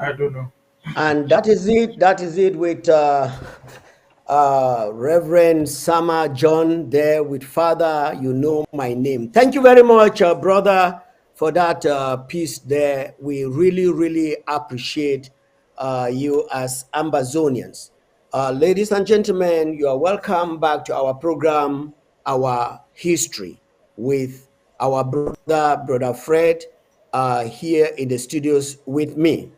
I don't know. And that is it. That is it with Reverend Sama John there with Father. You know my name. Thank you very much, brother, for that piece there. We really, really appreciate you as Ambazonians. Ladies and gentlemen, you are welcome back to our program, Our History, with our brother Fred, here in the studios with me.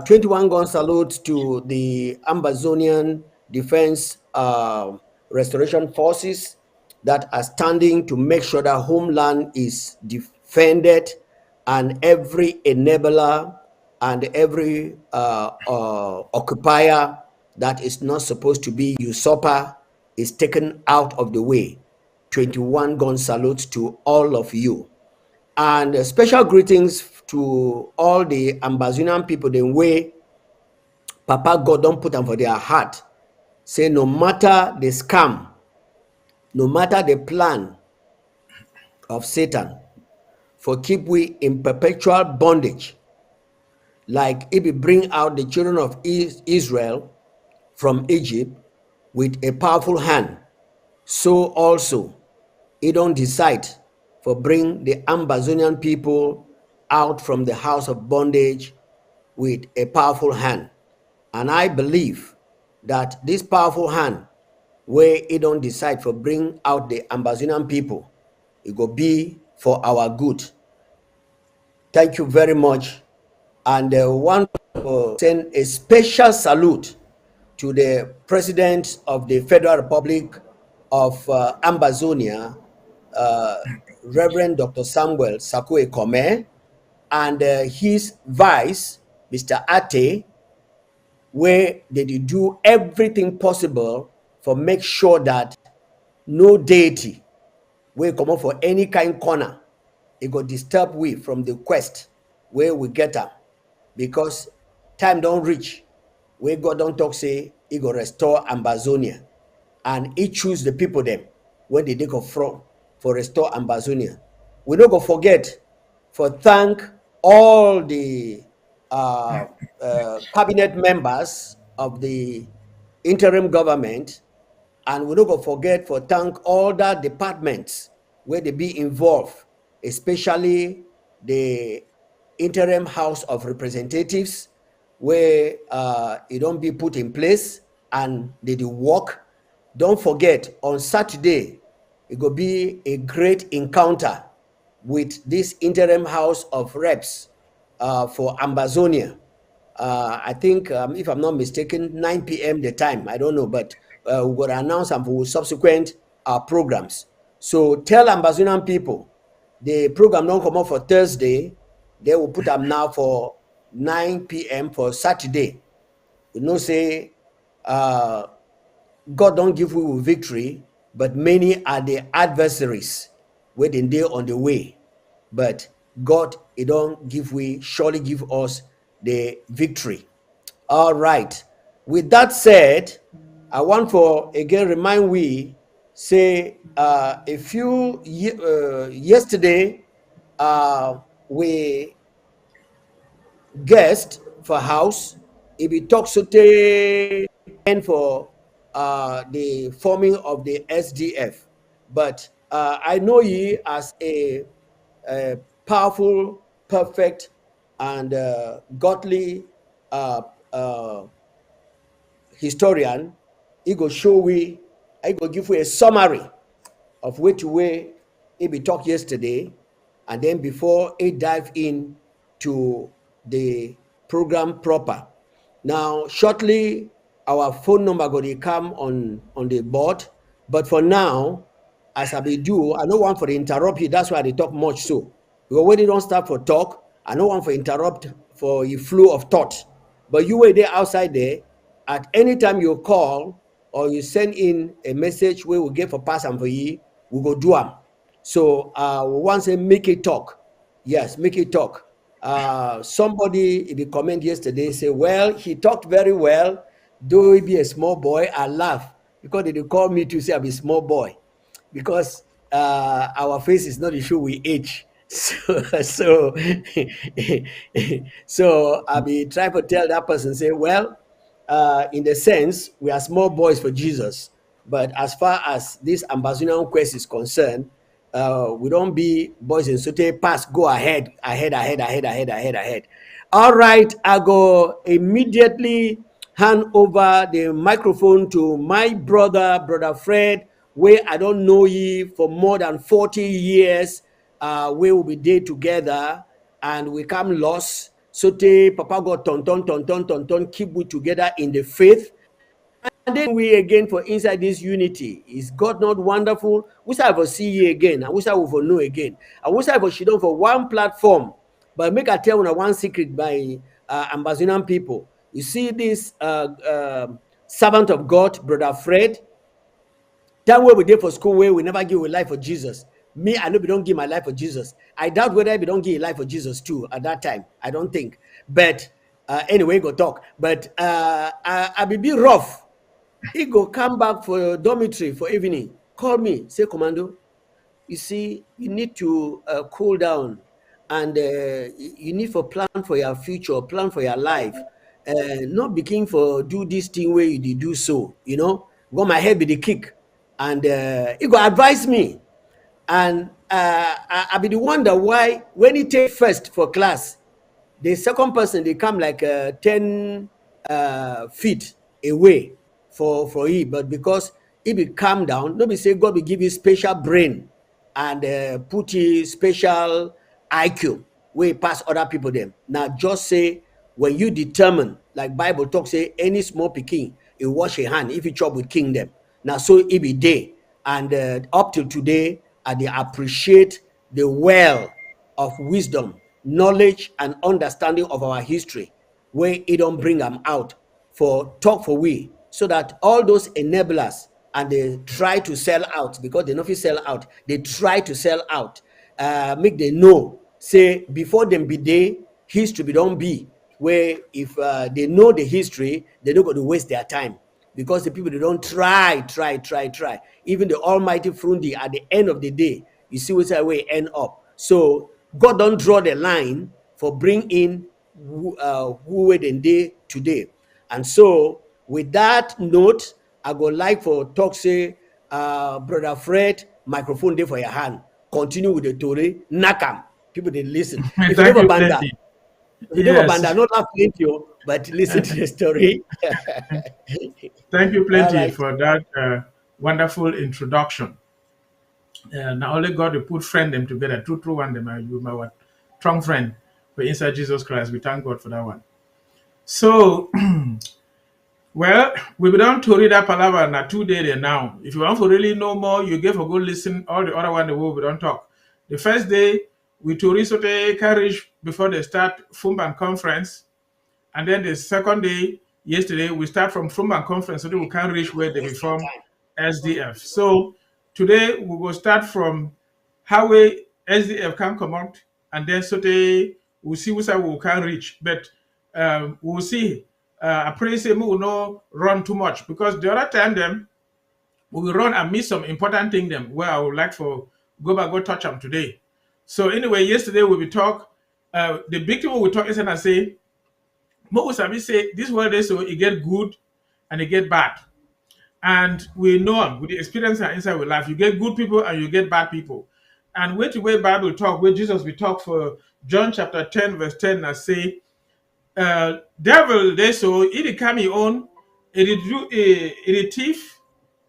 21 gun salute to the Amazonian Defense Restoration Forces that are standing to make sure that homeland is defended, and every enabler and every occupier that is not supposed to be usurper is taken out of the way. 21 gun salute to all of you. And special greetings to all the Ambazonian people, the way Papa God don't put them for their heart. Say no matter the scam, no matter the plan of Satan, for keep we in perpetual bondage, like if we bring out the children of Israel from Egypt with a powerful hand, so also he don't decide for bring the Ambazonian people out from the house of bondage with a powerful hand. And I believe that this powerful hand, where it don't decide for bring out the Ambazonian people, it will be for our good. Thank you very much. And I want to send a special salute to the President of the Federal Republic of Ambazonia, Reverend Dr. Samuel Sakue Kome, and his vice, Mr. Ate, where they did do everything possible for make sure that no deity will come up for any kind corner. It go disturb we from the quest where we get up, because time don't reach where God don't talk say he go restore Ambazonia, and he choose the people them when they go from for restore Ambazonia. We don't go forget for thank all the cabinet members of the interim government, and we don't go forget for thank all the departments where they be involved, especially the interim House of Representatives, where it don't be put in place and they do work. Don't forget on Saturday it will be a great encounter with this interim House of Reps for Ambazonia. I think, if I'm not mistaken, 9 p.m. the time. I don't know, but we're going to announce some for subsequent programs. So tell Ambazonian people, the program don't come up for Thursday. They will put them now for 9 p.m. for Saturday. You know, say, God don't give you victory, but many are the adversaries waiting there on the way. But God, He don't give we, surely give us the victory. All right. With that said, I want for again remind we say a few yesterday we guest for house if we talk so and for the forming of the SDF, but I know ye as a powerful, perfect, and godly uh, uh, historian. He go show we, I go give you a summary of which way he be talk yesterday, and then before he dive in to the program proper. Now, shortly, our phone number going to come on the board, but for now, as I be do, I don't want for the interrupt you. That's why they talk much so. Because when they don't start for talk, I don't want for interrupt for your flow of thought. But you were there outside there. At any time you call or you send in a message where we get for pass and for you, we go do them. So we want to make it talk. Yes, make it talk. Somebody in the comment yesterday say, well, he talked very well, though he be a small boy. I laugh because they call me to say I'm a small boy, because our face is not the show we age. So so I be try to tell that person, say, well, in the sense we are small boys for Jesus, but as far as this ambassador quest is concerned, we don't be boys in so pass, go ahead, ahead. All right, I go immediately hand over the microphone to my brother Fred, where I don't know ye for more than 40 years. We will be there together and we come lost. So te Papa God ton, keep we together in the faith. And then we again for inside this unity. Is God not wonderful? We shall ever see ye again. I wish I will know again. I wish I ever she done for one platform. But make I tell you one secret by Ambazonian people. You see this servant of God, Brother Fred, that way we did for school where we never give a life for Jesus. Me, I know we don't give my life for Jesus. I doubt whether we don't give a life for Jesus too at that time. I don't think. But anyway, go talk. But I be rough. He go come back for dormitory for evening. Call me, say, Commando, you see, you need to cool down and you need for plan for your future, plan for your life. Not begin for do this thing where you do so, you know. Got my head with the kick. And he go advise me. And I be the wonder why when he take first for class, the second person they come like 10 feet away for it, but because if you calm down, nobody say God will give you special brain and put you special IQ way past other people them. Now just say when you determine, like Bible talk say, any small picking, you wash your hand if you chop with kingdom. Now so it be day and up till today, they appreciate the well of wisdom, knowledge, and understanding of our history, where it don't bring them out for talk for we, so that all those enablers and they try to sell out because they know if you sell out, they try to sell out, make they know, say before them be day, history be don't be, where if they know the history, they don't go to waste their time because the people they don't try. Even the Almighty Frundi at the end of the day, you see which way end up. So God don't draw the line for bring in who were in day today. And so with that note, I go like for talk say, Brother Fred, microphone there for your hand. Continue with the story. Nakam. People they listen. If you Thank never you banda, plenty. if you never Yes, banda, not laugh plenty, but listen to the story. thank you All plenty right. for that wonderful introduction. Now only God will put friend them together, true one them. You my one strong friend for inside Jesus Christ. We thank God for that one. So, well, we be done to read that palaver na 2 days there now. If you want to really know more, you give a good listen. All the other one the way we don't talk. The first day we to resote carriage before they start Fumban conference. And then the second day, yesterday, we start from Frumban conference so that we can reach where they Waste their reform time. SDF. So today we will start from how we SDF can come out, and then so they we'll see which side we can reach. But we'll see. I pray say we will not run too much because the other time them we will run and miss some important thing them where I would like for go touch them today. So anyway, yesterday we will talk. The big thing we will talk is and I say most sabi say this world is so it get good and it get bad. And we know 'em with the experience and inside with life. You get good people and you get bad people. And where to where Bible talk, where Jesus we talk for John chapter 10, verse 10, and say, devil they so it come your own, it thief,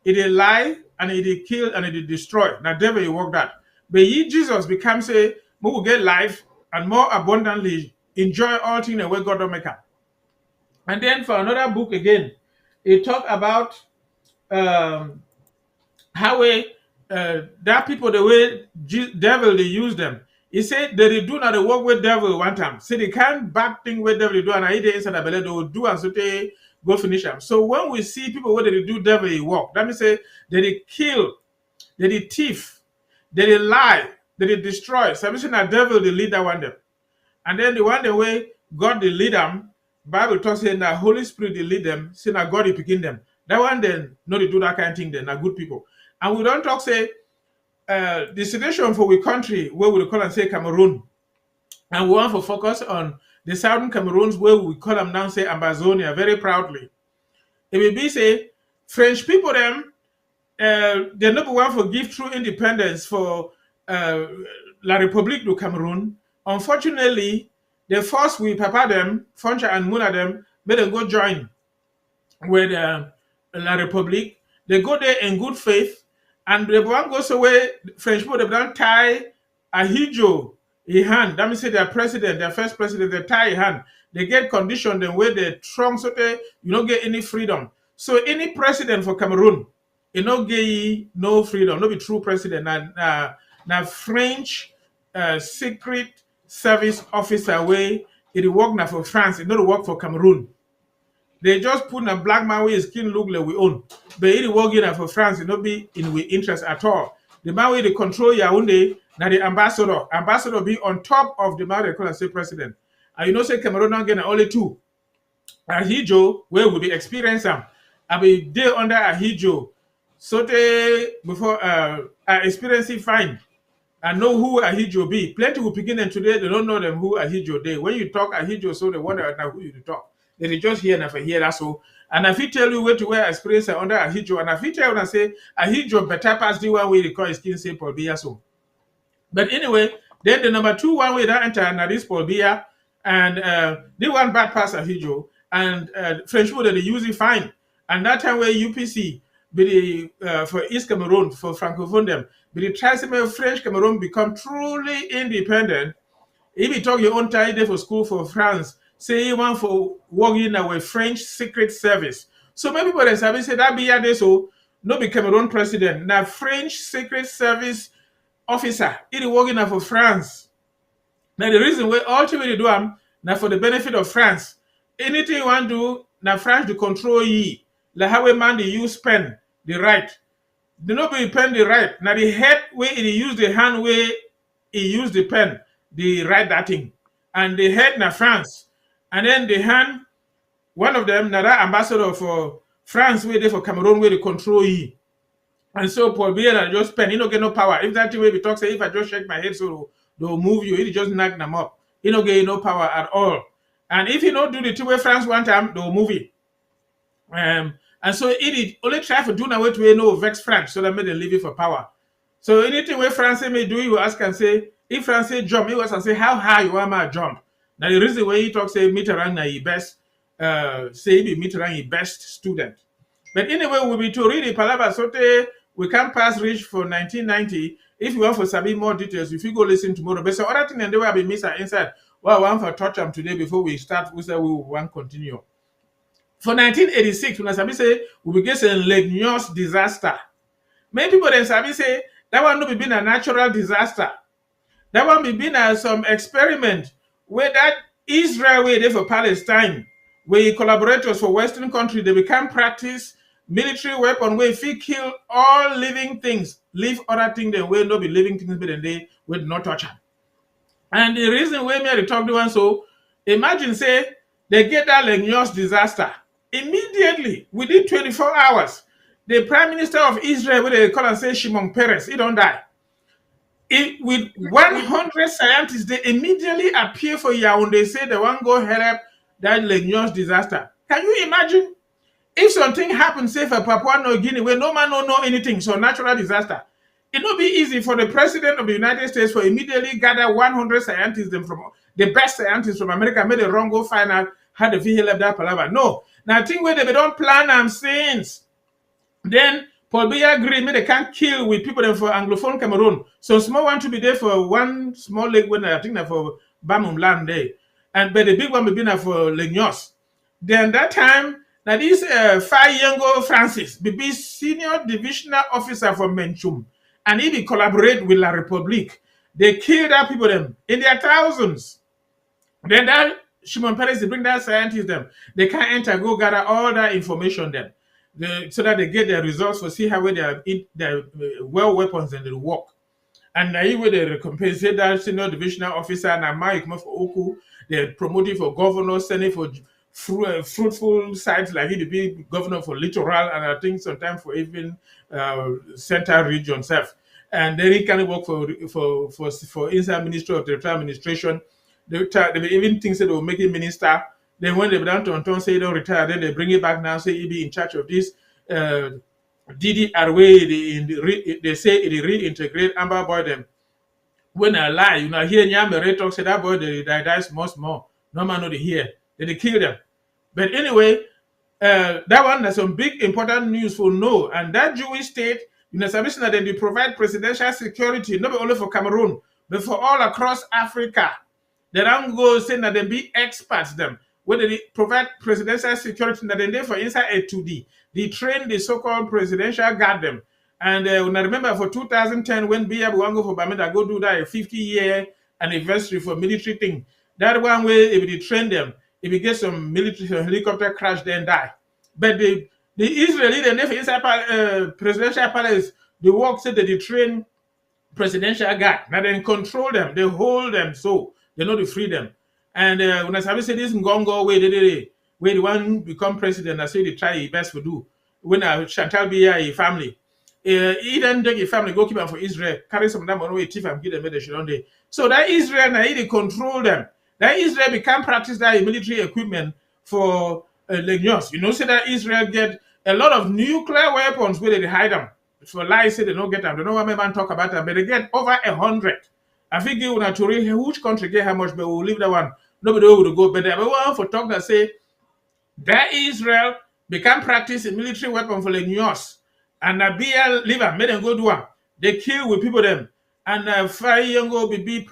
it lie, and it kill and it destroy. Now devil you work that. But ye Jesus become say, we will get life and more abundantly enjoy all things the way God don't make up. And then for another book again, it talk about um, how we that people the way devil they use them. He said they do not the work with devil one time. Say they can't bad thing with devil they do and I eat inside the belly they will do and so they go finish them. So when we see people where they do devil work, that means say they kill, they thief, they lie, they destroy. So I'm saying that devil they lead that one them. And then the one the way God they lead them, Bible talks saying that Holy Spirit they lead them, saying that God they picking them. That one then no they do that kind of thing, then are good people. And we don't talk say the situation for we country where we call and say Cameroon, and we want to focus on the southern Cameroons where we call them now say Ambazonia very proudly. It will be say French people them they never want to give true independence for La République du Cameroon. Unfortunately, they force we papa them, Foncha and Muna them, made them go join with La République. They go there in good faith, and the one goes away. French people they don't tie a hijo in hand. That means say their president, their first president, they tie in hand. They get conditioned the way they trunk so they you don't get any freedom. So any president for Cameroon, you know, get no freedom, no be true president. Now French secret service officer way it work now for France, it not work for Cameroon. They just put a black man with his skin look like we own. But it working for France, it not be in we interest at all. The man with the control Yaoundé, now the ambassador. Ambassador be on top of the man they call and say president. And you know say Cameroon not getting only two. Ahijo, where we be experience them. I be there under Ahijo. So they before experience it fine. And know who Ahijo be. Plenty will begin and today they don't know them who Ahijo they. When you talk Ahijo, so they wonder now who you talk. They just hear and hear that so. And if he tell you where to wear experience under Ahijo, and if he tell you and say Ahijo better pass the one way they call his skin say Paul Biya so. But anyway, then the number two one way that enter and this Paul Biya, and they one bad pass Ahijo, and French people they use it fine. And that time where UPC be the for East Cameroon for Francophone them, but the try to make French Cameroon become truly independent. If you talk your own time day for school for France, say you want for working with French secret service. So many people they say that be there so no be Cameroon president. Now French secret service officer, it is working for France. Now the reason why ultimately do them now for the benefit of France. Anything you want to do, now France to control ye. Like how a man they use pen, the right. They not be pen the right. Now the head where he use the hand where he use the pen, the write that thing. And the head na France. And then the hand, one of them, now that ambassador for France where they for Cameroon where they control ye. And so Paul Biya just pen, he don't get no power. If that thing where we talk, say if I just shake my head so they'll move you, he just knock them up. He don't get no power at all. And if you don't do the two way France one time, they'll move it. And so it only try to do now way to no vex France so that made them leave it for power. So anything where France may do, you ask and say, if France say jump, you ask and say, how high you want my jump? Now the reason why he talk say Mitterrand na your best, say be Mitterrand your best student. But anyway, we'll be to read the Palava Sote, we can pass reach for 1990. If you want for Sabi more details, if you go listen tomorrow. But so other thing and they will be missing inside. Well, I want for touch them today before we start, we say we want continue. For 1986, when Sabi say we will get a Legnos disaster. Many people then Sabi say that one not be been a natural disaster. That one be been some experiment where that Israel way there for Palestine, where collaborators for Western country they become practice military weapon where if you kill all living things, leave other things they will not be living things, but then they will not touch them. And the reason why me I talk to one so imagine say they get that Legnos disaster. Immediately, within 24 hours, the Prime Minister of Israel, where they call and say Shimon Peres, he don't die. With 100 scientists, they immediately appear for Yaoundé, say they want to go help that Legnos disaster. Can you imagine? If something happens, say for Papua New Guinea, where no man don't know anything, so natural disaster, it will be easy for the President of the United States for immediately gather 100 scientists, them from the best scientists from America, made a wrong go find out how the vehicle left that palaver. No. Now, I think where they don't plan them since. Then, Paul Biya agree, they can't kill with people for Anglophone Cameroon. So, small one to be there for one small leg when I think that for Bamum land there. And but the big one will be for Legnos. Then, that time, now this 5-year-old Francis, be senior divisional officer for Menchum. And he be collaborate with La République. They kill that people them in their thousands. Then that Shimon Peres, they bring that scientists them. They can't enter, go gather all that information then. So that they get their results for see how they are their well weapons and they work. And now even they recompense that senior divisional officer and Mike for Oku, they promote it for governor, sending for fruitful sites like he to be governor for littoral and I think sometimes for even central region self. and then he can work for inside Ministry of Territorial Administration. They even think that they will make him minister. Then when they down to Anton say he don't retire, then they bring it back now, say he be in charge of this DDR way. They say they reintegrate Amber Boy them. When I lie, you know, here Nyamere talk say that boy they die small. No man know they hear. They kill them. But anyway, that one has some big important news for no. And that Jewish state, you know, submission that they provide presidential security, not only for Cameroon, but for all across Africa. They don't go saying that they be experts them. When they provide presidential security, that they for inside A2D. They train the so-called presidential guard them. And when I remember for 2010, when Biya Buwango for Bamenda go do that a 50-year anniversary for military thing, that one way, if they train them, if you get some military helicopter crash, then die. But the Israeli, they never inside presidential palace, the work said that they train presidential guard. Now they control them, they hold them so they know to free them. And when I say this Ngongo way, where the one become president, I say they try his best to do. When I Chantal be a family. He then take a family, go keep them for Israel, carry some of them away, thief and give them medicine on day. So that Israel now they control them. That Israel become practice that military equipment for Legionnaires. You know, say that Israel get a lot of nuclear weapons where they hide them. For lies, say they don't get them. They don't want man talk about them, but they get over 100. I think you want to read which country get how much, but we'll leave that one. Nobody will go. But they want for talk that say that Israel become practice a military weapon for Legionnaires. And Abia liver made them go do one. They kill with people them. And Fire Yongo be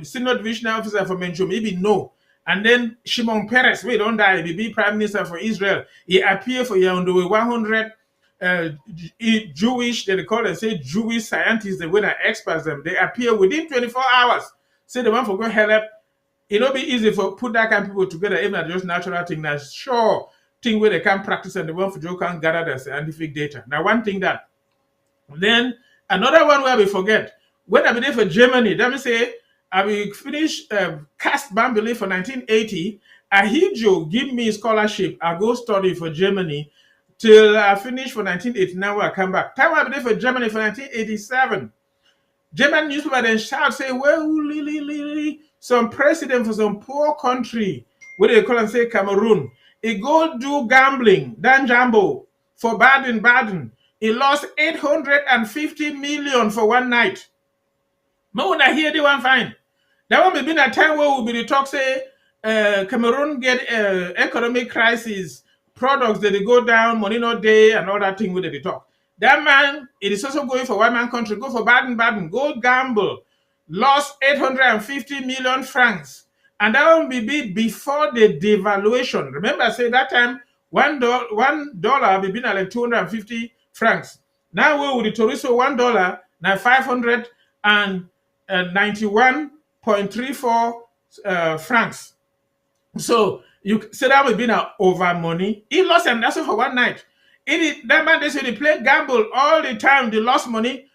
senior division officer for Menchum, maybe no. And then Shimon Peres, we don't die, be prime minister for Israel. He appear for Yaoundé 100 Jewish, they call it say Jewish scientists, the way that experts them. They appear within 24 hours. Say the one for go help. It'll be easy for put that kind of people together, even at just natural thing. Now, sure thing where they can practice and the one for Joe can gather the scientific data. Now, one thing that. Then another one where we forget. When I be there for Germany, let me say, I will finish cast Bambili for 1980. Ahijo give me scholarship. I go study for Germany till I finish for 1989 when I come back. Time I be there for Germany for 1987. German newspaper then shout, say, well, some president for some poor country, what they call and say Cameroon, he go do gambling, Dan Jambo, for Baden. He lost 850 million for one night. But when I hear the one fine, that one may be a time where we'll be the talk say Cameroon get economic crisis, products that they go down, money not day, and all that thing with the talk. That man, it is also going for one man country, go for Baden, go gamble, lost 850 million francs. And that one be before the devaluation. Remember, I said that time, $1 be been like 250 francs. Now we with the Toriso $1, now 591.34 francs. So you say that would be now over money. He lost and that's for one night. That man they say they play gamble all the time, they lost money.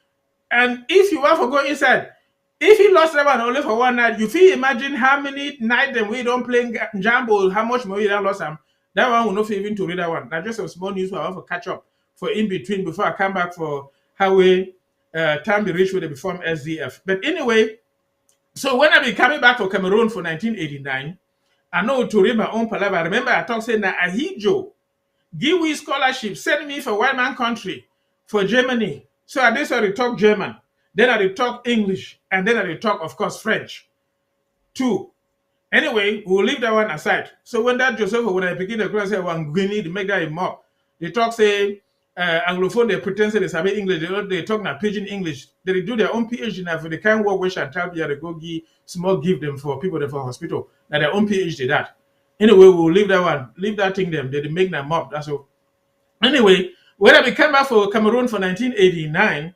And if you want to go inside, if he lost that one only for one night, you feel imagine how many nights then we don't play gamble, how much money that lost him. That one will not even to read that one. That's just a small news I want to catch up for in between before I come back for how we time the reach where they perform SDF. But anyway, so when I be coming back for Cameroon for 1989, I know to read my own palaver. I remember I talked saying that Ahijo give me scholarship, send me for one man country for Germany. So I did so talk German, then I did talk English, and then I did talk, of course, French. Two. Anyway, we'll leave that one aside. So when that Joseph, when I begin the class, say, well, we need to make that a mob. They talk, say, Anglophone, they pretend say they speak English, they talk now pidgin English. They do their own PhD now for the kind of work which I tell you, they go give them for people that for hospital. Now their own PhD that. Anyway, we'll leave that one, leave that thing them. They make them mob, that's all. Anyway, when I became back for Cameroon for 1989,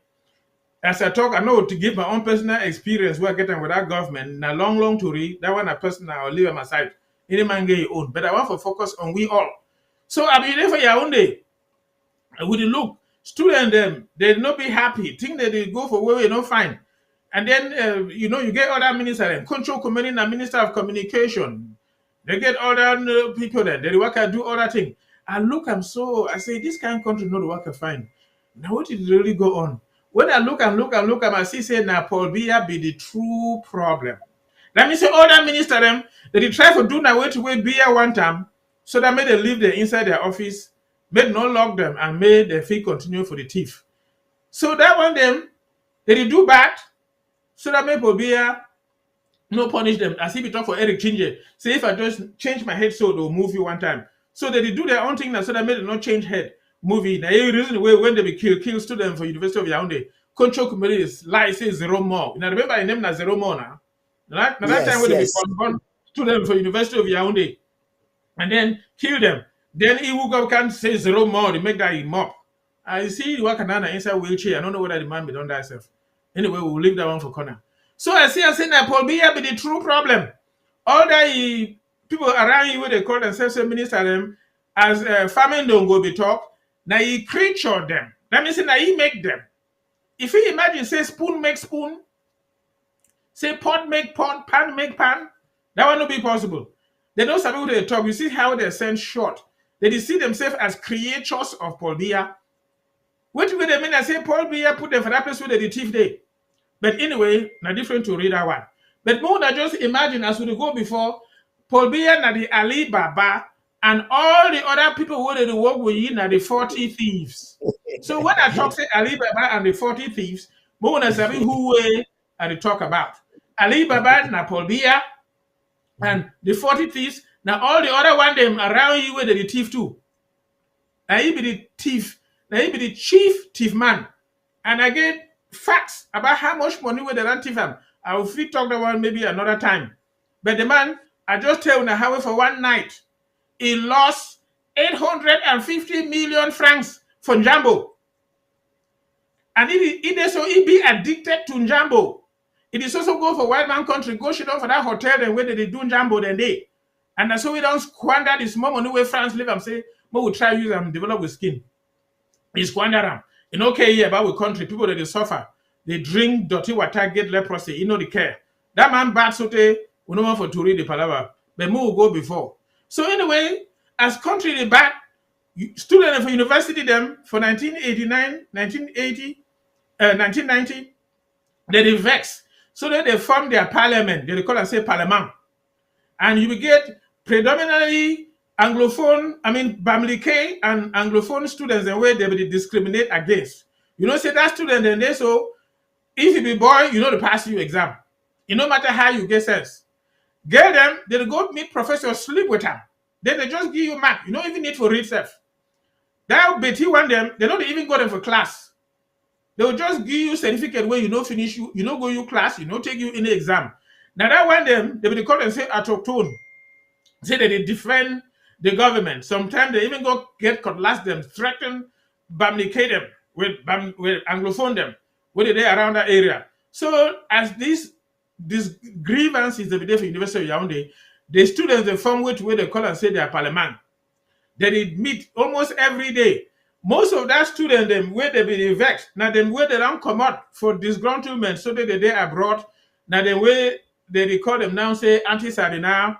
as I talk, I know to give my own personal experience where I get on with that government, na long to read, that one a personal, I'll leave on my side. Any man get your own. But I want to focus on we all. So I'll be there for your own day. With the look, students them, they not be happy, think that they go for where we not fine. And then you get other ministers, control committee and minister of communication. They get other people there, they work and do other things. I look, I say, this kind of country not the work fine. Now what did really go on? When I look and look and look, I see say na Paul Biya be the true problem. That means say all that minister them, they try to do na way to way Biya one time, so that made they leave them inside their office, made no lock them, and made the fee continue for the thief. So that one them, they do bad, so that made Paul Biya no punish them. As if we talk for Eric Chinje. Say if I just change my head so they'll move you one time. So they do their own thing now, so that made them not change head. Movie. Now the reason why when they be kill students for University of Yaoundé, control committee is lie say zero more. Now remember I named na zero more now. Now that time Yes, when they be yes. born students for University of Yaoundé and then kill them. Then he will go can say zero more, they make that he mop. I see the work inside wheelchair. I don't know whether the man be done that self. Anyway, we'll leave that one for corner. So I say that Paul Biya be the true problem. All that people around you where they call themselves minister them as farming don't go be talk. Now he creature them. That means now he make them. If you imagine say spoon make spoon, say pot make pot, pan make pan, that one will be possible. They don't sabi what they talk. You see how they send short. They see themselves as creators of Paul Biya. What do they mean? I say Paul Biya put them for that place where they the thief day. But anyway, now different to read that one. But more than just imagine as we go before, Paul Biya na the Ali Baba and all the other people who they work with you na the 40 thieves. So when I talk say Ali Baba and the 40 thieves, more than sabi who I talk about. Ali Baba na Paul Biya and the 40 thieves. Now all the other one them around you where they the thief too. Now he be the thief. Now he be the chief thief man. And I get facts about how much money where they run thief am. I will free talk that one maybe another time. But the man, I just tell you how for one night, he lost 850 million francs for Njambo. And he be addicted to Njambo. It is also go for white man country, go shit down for that hotel then where they do Njambo then they. And that's so we don't squander this small money where France live and say, we will try use them develop with skin. He squander them. In okay here about we country, people that they suffer, they drink dirty water, get leprosy, you know the care. That man bad sote, we no want for to read the palaver, but more will go before. So anyway, as country they bad, students for university them for 1989, 1980, 1990, they vex. So then they form their parliament, they call it say parliament. And you will get predominantly Anglophone, Bamileke and Anglophone students and where they will discriminate against. You know, say that student and they so if you be boy, you know to pass you exam. It no matter how you get sense. Get them, they'll go meet professor, sleep with them. Then they just give you mark. You don't even need for read stuff. That Betty want them, they don't even go them for class. They'll just give you certificate where you know finish you know go you class, you know take you in the exam. Now that one them, they will call and say autochtone. Say that they defend the government. Sometimes they even go get cutlass them, threaten, bamnicate them, with anglophone them, where they around that area. So as this grievance is every day for University of Yaoundé, the students they form with where they call and say they are parliament. They meet almost every day. Most of that students them where they be vexed. Now them where they don't come out for disgruntlement so that they abroad. Now the way they call them now say anti-Sardina,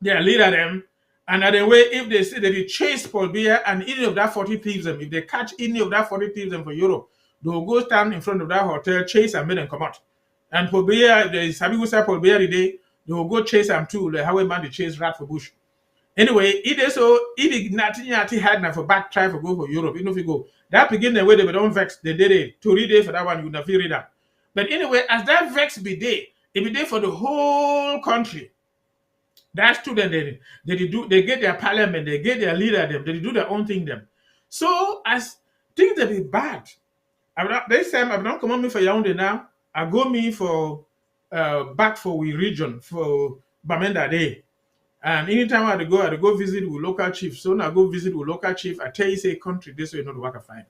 they are leader them. And the way if they say that they chase Paul Biya and any of that 40 thieves them, if they catch any of that 40 thieves them for Europe, they will go stand in front of that hotel, chase and make them come out. And Paul Biya, the Sabi who say Paul Biya today, they will go chase them too, like how a man they chase rat for bush. Anyway, it is so it nothing had now for back try for go for Europe. You know if you go. That begin the way they don't vex, they did it. To read it for that one, you never read that. But anyway, as that vex be there, it be there for the whole country. That student they get their parliament, they get their leader them, they do their own thing them. So as things that be bad, this time I've not come on me for Yaoundé now. I go me for back for we region for Bamenda Day. And anytime I go visit with local chief. So now I go visit with local chief. I tell you say country this way not work I find.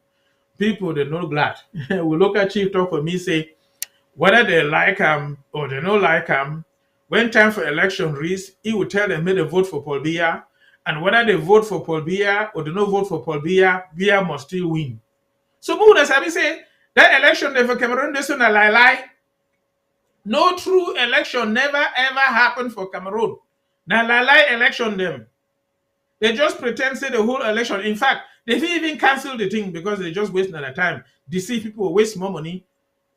People they not glad. With local chief talk for me say whether they like him or they don't like him. When time for election reads, he will tell them, may they vote for Paul Biya. And whether they vote for Paul Biya or they don't vote for Paul Biya, Biya must still win. So, Muna Sabi say, that election for Cameroon, this one a lie. No true election never ever happened for Cameroon. Now, lie election them. They just pretend say the whole election. In fact, They even cancel the thing because they just waste their time, deceive people, waste more money,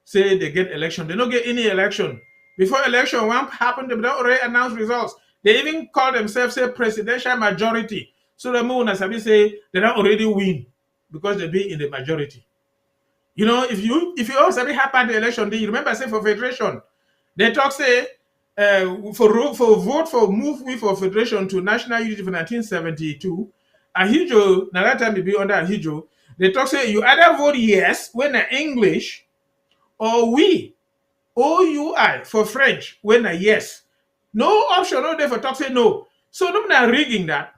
say they get election. They don't get any election. Before election one happen, they don't already announce results. They even call themselves say presidential majority. So the moon as I say they don't already win because they be in the majority. You know, if you also happen the election, do you remember say for federation, they talk say for vote for move we for federation to national unity for 1972. Ahijo, now that time it be under Ahijo, they talk say you either vote yes when in English or we OUI for French when a yes. No option, no there for talk say no. So no na rigging that.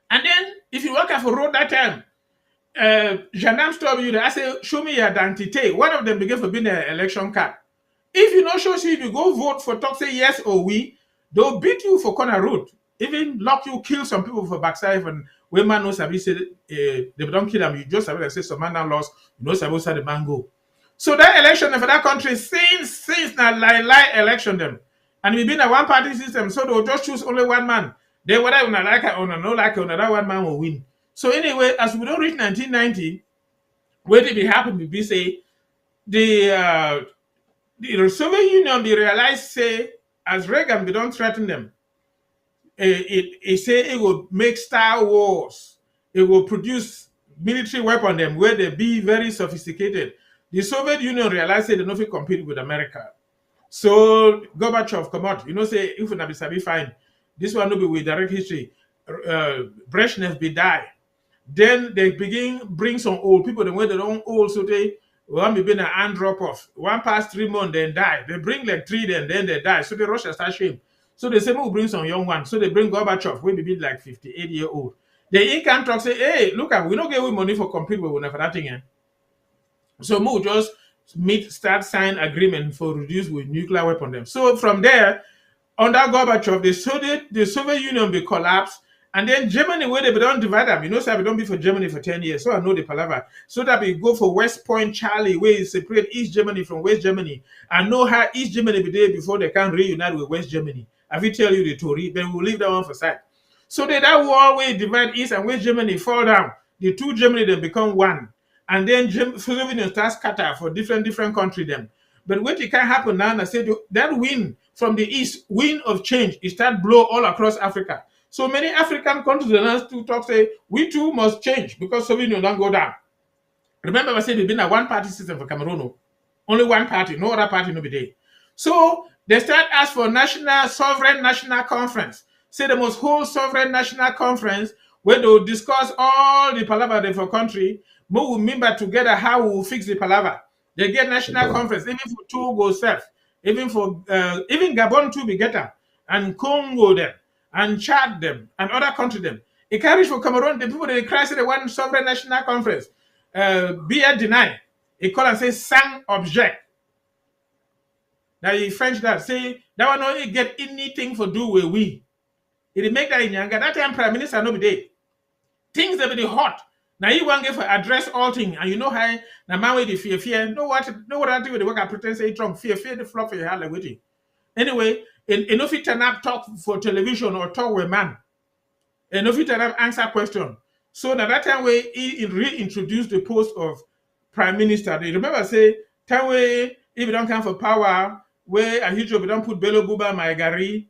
And then if you work out for road that time, gendarme stop you there. I say, show me your identity. One of them begin for being an election card. If you not show, if you go vote for talk say yes or we, they'll beat you for corner road. Even lock you, kill some people for backside. And when man knows sabi say they don't kill them, you just sabi like say some man now lost. You know sabi how the man go. So that election for that country since na lie election them, and we been a one party system, so they'll just choose only one man. Then whether you like it or no like it, that one man will win. So anyway, as we don't reach 1990, where did it happen? We say the Soviet Union they realize say as Reagan we don't threaten them. It say it will make Star Wars. It will produce military weapon them where they be very sophisticated. The Soviet Union realized they don't fit compete with America. So Gorbachev come out. You know say if we be fine, this one will be with direct history. Brezhnev be die. Then they begin bring some old people. The way they don't old, so they one be been an hand drop off. One past 3 months, then die. They bring like three, then they die. So the Russia start shame. So they say we will bring some young ones. So they bring Gorbachev, we be like 58-year-old. The income talk say, hey, look at we don't get money for compete with for that thing. So we just start sign agreement for reduce with nuclear weapon them. So from there, under Gorbachev, the Soviet Union be collapsed. And then Germany, where they don't divide them, you know, so we don't be for Germany for 10 years. So I know the palaver. So that we go for West Point Charlie, where you separate East Germany from West Germany. I know how East Germany be there before they can reunite with West Germany. I will tell you the story, then we'll leave that one for side. So that war where divide East and West Germany fall down. The two Germany they become one. And then Soviet Union starts scatter for different country them. But what it can happen now, I said that wind from the east, wind of change, it start blow all across Africa. So many African countries now to talk say we too must change because Soviet Union don't go down. Remember, I said we've been a one-party system for Cameroon. Only one party, no other party no be there. So they start ask for sovereign national conference. Say the most whole sovereign national conference where they'll discuss all the palaver for country. We will member together how we will fix the palaver. They get national conference, even for Togo self, even for even Gabon too be getter, and Congo them, and Chad them, and other country them. It carries for Cameroon, the people they cry say they want sovereign national conference. Be deny. It call and say sang object. Now you French that say that one not get anything for do with we. It make that in younger. That time Prime Minister no be there. Things they be hot. Now you want to for address all things, and you know how now man with the fear. Know what I do with the work I pretend say Trump fear the flop for your heart like waiting. Anyway, in if you turn up talk for television or talk with man, and if you turn up answer question. So now that time we he reintroduced the post of Prime Minister. They remember say time we if you don't come for power, where a huge job don't put Bello Buba Maigari,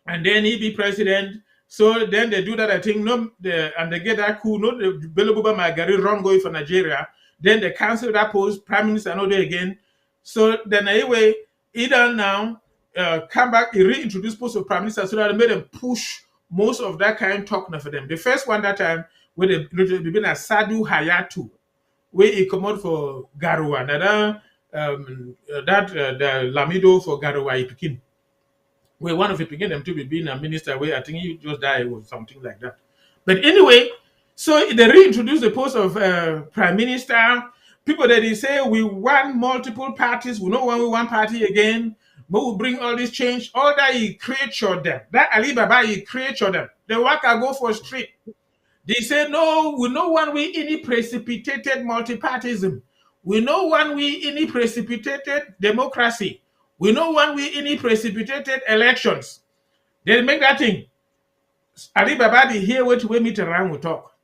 and then he be president. So then they do that, I think, and they get that coup, no, the Bello Buba Magari run going for Nigeria. Then they cancel that post, Prime Minister, no day again. So then anyway, he done now come back, he reintroduced post of Prime Minister so that they made them push most of that kind of talk for them. The first one that time, where they been a Sadu Hayatu, where he come out for Garoua, the Lamido for Garoua, he became. Where one of the began them to be being a minister where I think he just died or something like that. But anyway, so they reintroduced the post of prime minister. People that they say we want multiple parties, we don't want one party again, but we bring all this change. All that he created them. That Ali Baba he created them. The worker go for street. They say no, we no want we any precipitated multipartism. We no want we any precipitated democracy. We know when we any precipitated elections. They make that thing. Ali Babadi here wait we meet around we talk.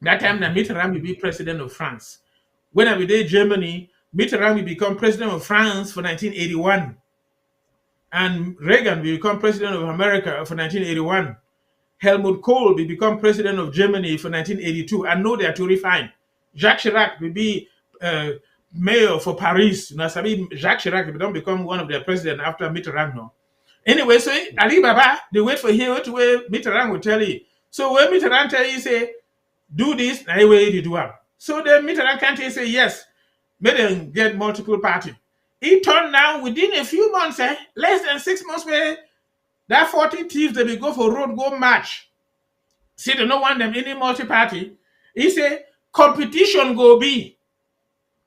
That time, na Mitterrand will be president of France. When I be there, Germany, Mitterrand will become president of France for 1981. And Reagan will become president of America for 1981. Helmut Kohl will become president of Germany for 1982. I know they are too refined. Jacques Chirac will be mayor for Paris. You know, Jacques Chirac will don't become one of their president after Mitterrand. No. Anyway, so Ali Baba, they wait for him to where Mitterrand will tell you. So when Mitterrand tell you, say, do this, I way you do it. So the Mitterrand can't say yes. May them get multiple party. He turned now within a few months, less than 6 months, where that 40 thieves they will go for road, go march. See, they don't want them any multi-party. He say competition go be.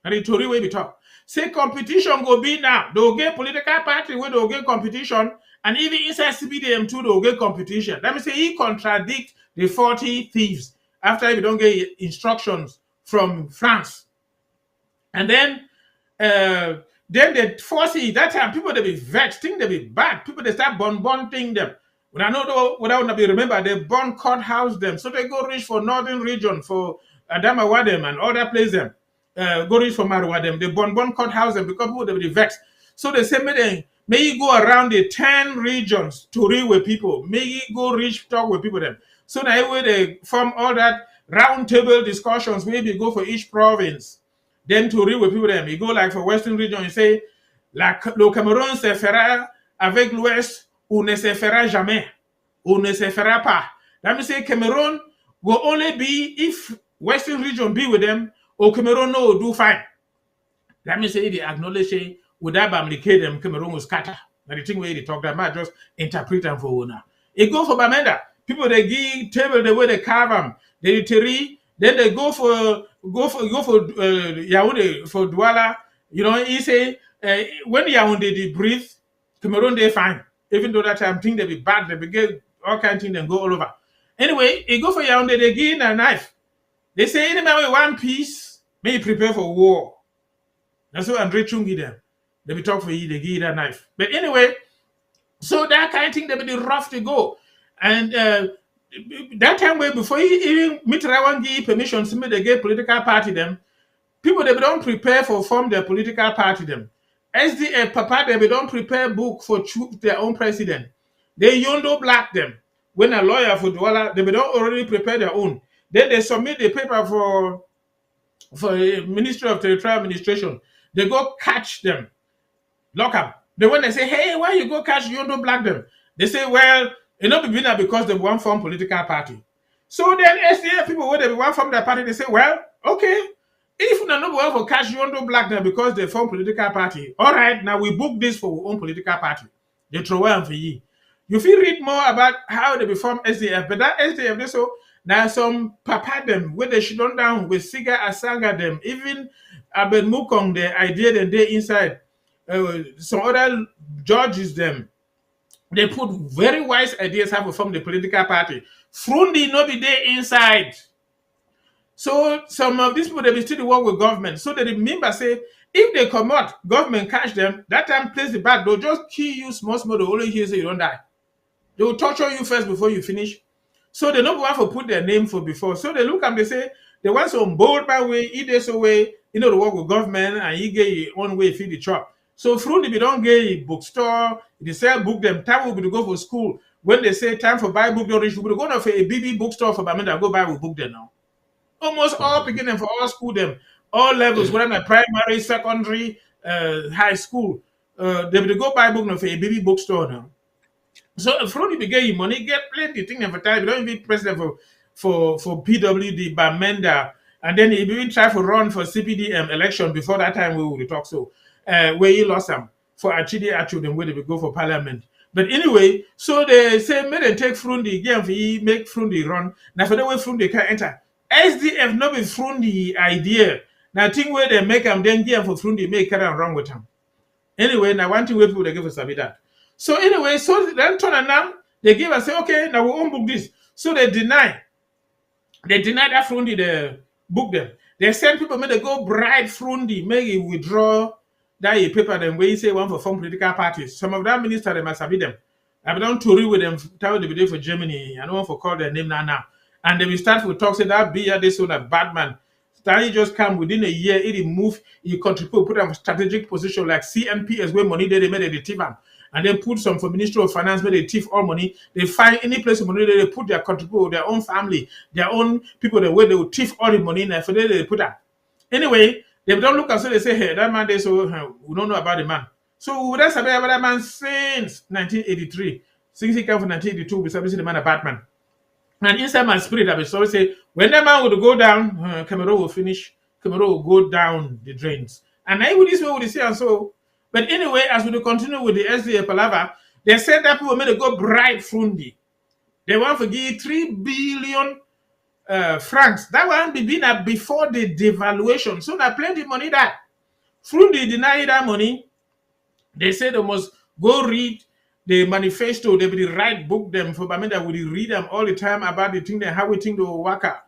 And the Tory way we talk. Say competition go be now. They'll get political party where they'll get competition, and even inside CBDM too, they'll get competition. Let me say he contradict the 40 thieves after he don't get instructions from France. And then they force it. That time people they be vexed, think they be bad. People they start burn thing them. When I know though, without be remember, they burn courthouse them. So they go reach for northern region for Adamawadem and other places them. Go reach for Maruwadem. They burn courthouse them because people they be vexed. So they say may you go around the 10 regions to read with people. May you go reach talk with people them. So now way they form all that round table discussions, maybe go for each province. Then to read with people them. You go like for Western region, you say, le Cameroun se fera avec l'Ouest ou ne se fera jamais, ou ne se fera pas. That means say Cameroon will only be if Western region be with them, or Cameroon no do fine. That means say they acknowledge without communicate them, Cameroon will scatter. Now the thing where they talk that might just interpret them for owner. It go for Bamenda. People they give table the way they carve them. They teri, then they go for Yaoundé for Douala. You know, he say when Yaoundé they breathe, Cameroon they fine. Even though that time thing they be bad, they be get all kind of things then go all over. Anyway, he go for Yaoundé, they give him a knife. They say any man with one piece, may prepare for war. That's what Andre Chungi them. They be talk for you, they give you that knife. But anyway, so that kind of thing they be rough to go. And that time where before even Mitterrand give permission to they get political party them, people they don't prepare for form their political party them. SDF Papa they don't prepare book for choose their own president. They yondo black them. When a lawyer for Douala, they don't already prepare their own. Then they submit the paper for Ministry of Territorial Administration. They go catch them, lock up. Then when they say, hey, why you go catch yondo black them? They say, well, it not be that because they want form political party. So then SDF people when they want form their party, they say, well, okay. If we not want for catch yondo black them because they form political party, all right, now we book this for our own political party. They throw away for you. You feel read more about how they form SDF, but that SDF they so now some papa them where they should on down with Siga Asanga them, even Abed Mukong the idea that they inside some other judges them. They put very wise ideas how to form the political party. Frundi no be there inside. So some of these people they be still work with government. So they remember say if they come out, government catch them, that time place the bag, they'll just kill you small, they'll only hear say you don't die. They will torture you first before you finish. So they don't want to put their name for before. So they look and they say they want some bold by way, he does away, to work with government and he get your own way feed the chop. So through if you don't get a bookstore, they sell book them, time will be to go for school. When they say time for buy book, don't reach, we go to a BB bookstore for Bamenda, go buy a book there now. Almost all picking them for all school them, all levels, whether my primary, secondary, high school, they will go buy book now for a BB bookstore now. So from the beginning, money get plenty thing every time. You don't even president for PWD Bamenda, and then he even try to run for CPDM election before that time we will talk so where he lost them for Achidi Achu then where they will go for parliament. But anyway, so they say may they take Frundi again for he make Frundi run. Now for the way Frundi can enter. SDF not be Frundi idea. Now thing where they make them then give for Frundi make carry on wrong with him. Anyway, now one thing where people they give us that. So anyway, so then turn and now they give us say, okay, now we won't book this. So they deny that Frundi they book them. They send people may they go bribe Frundi, make it withdraw that paper them where you say one for form political parties. Some of that minister they must have them. I've done Tory with them, tell the video for Germany. I don't want to call their name now. And then we start with talk, say that be this one a bad man. That he just come within a year, he move, he contribute, put a strategic position like CNPS where money they made a thief am. And then put some for Ministry of Finance where they thief all money. They find any place of money they put their contribute, their own family, their own people the way they will thief all the money and for they put that. Anyway, they don't look and so they say, hey, that man they so we don't know about the man. So that's about that man since 1983. Since he came from 1982, we started the man a bad man. And inside my spirit, I will always say, when that man would go down, Cameroon will finish, Cameroon will go down the drains. And I would this way would say and so. But anyway, as we continue with the SDA Palava, they said that people made a go bribe Frundi. They want to give 3 billion francs. That one be been before the devaluation. So there plenty money that. Frundi deny that money. They say they must go read the manifesto. They will write book them for Bamenda. We read them all the time about the thing that how we think they will work out.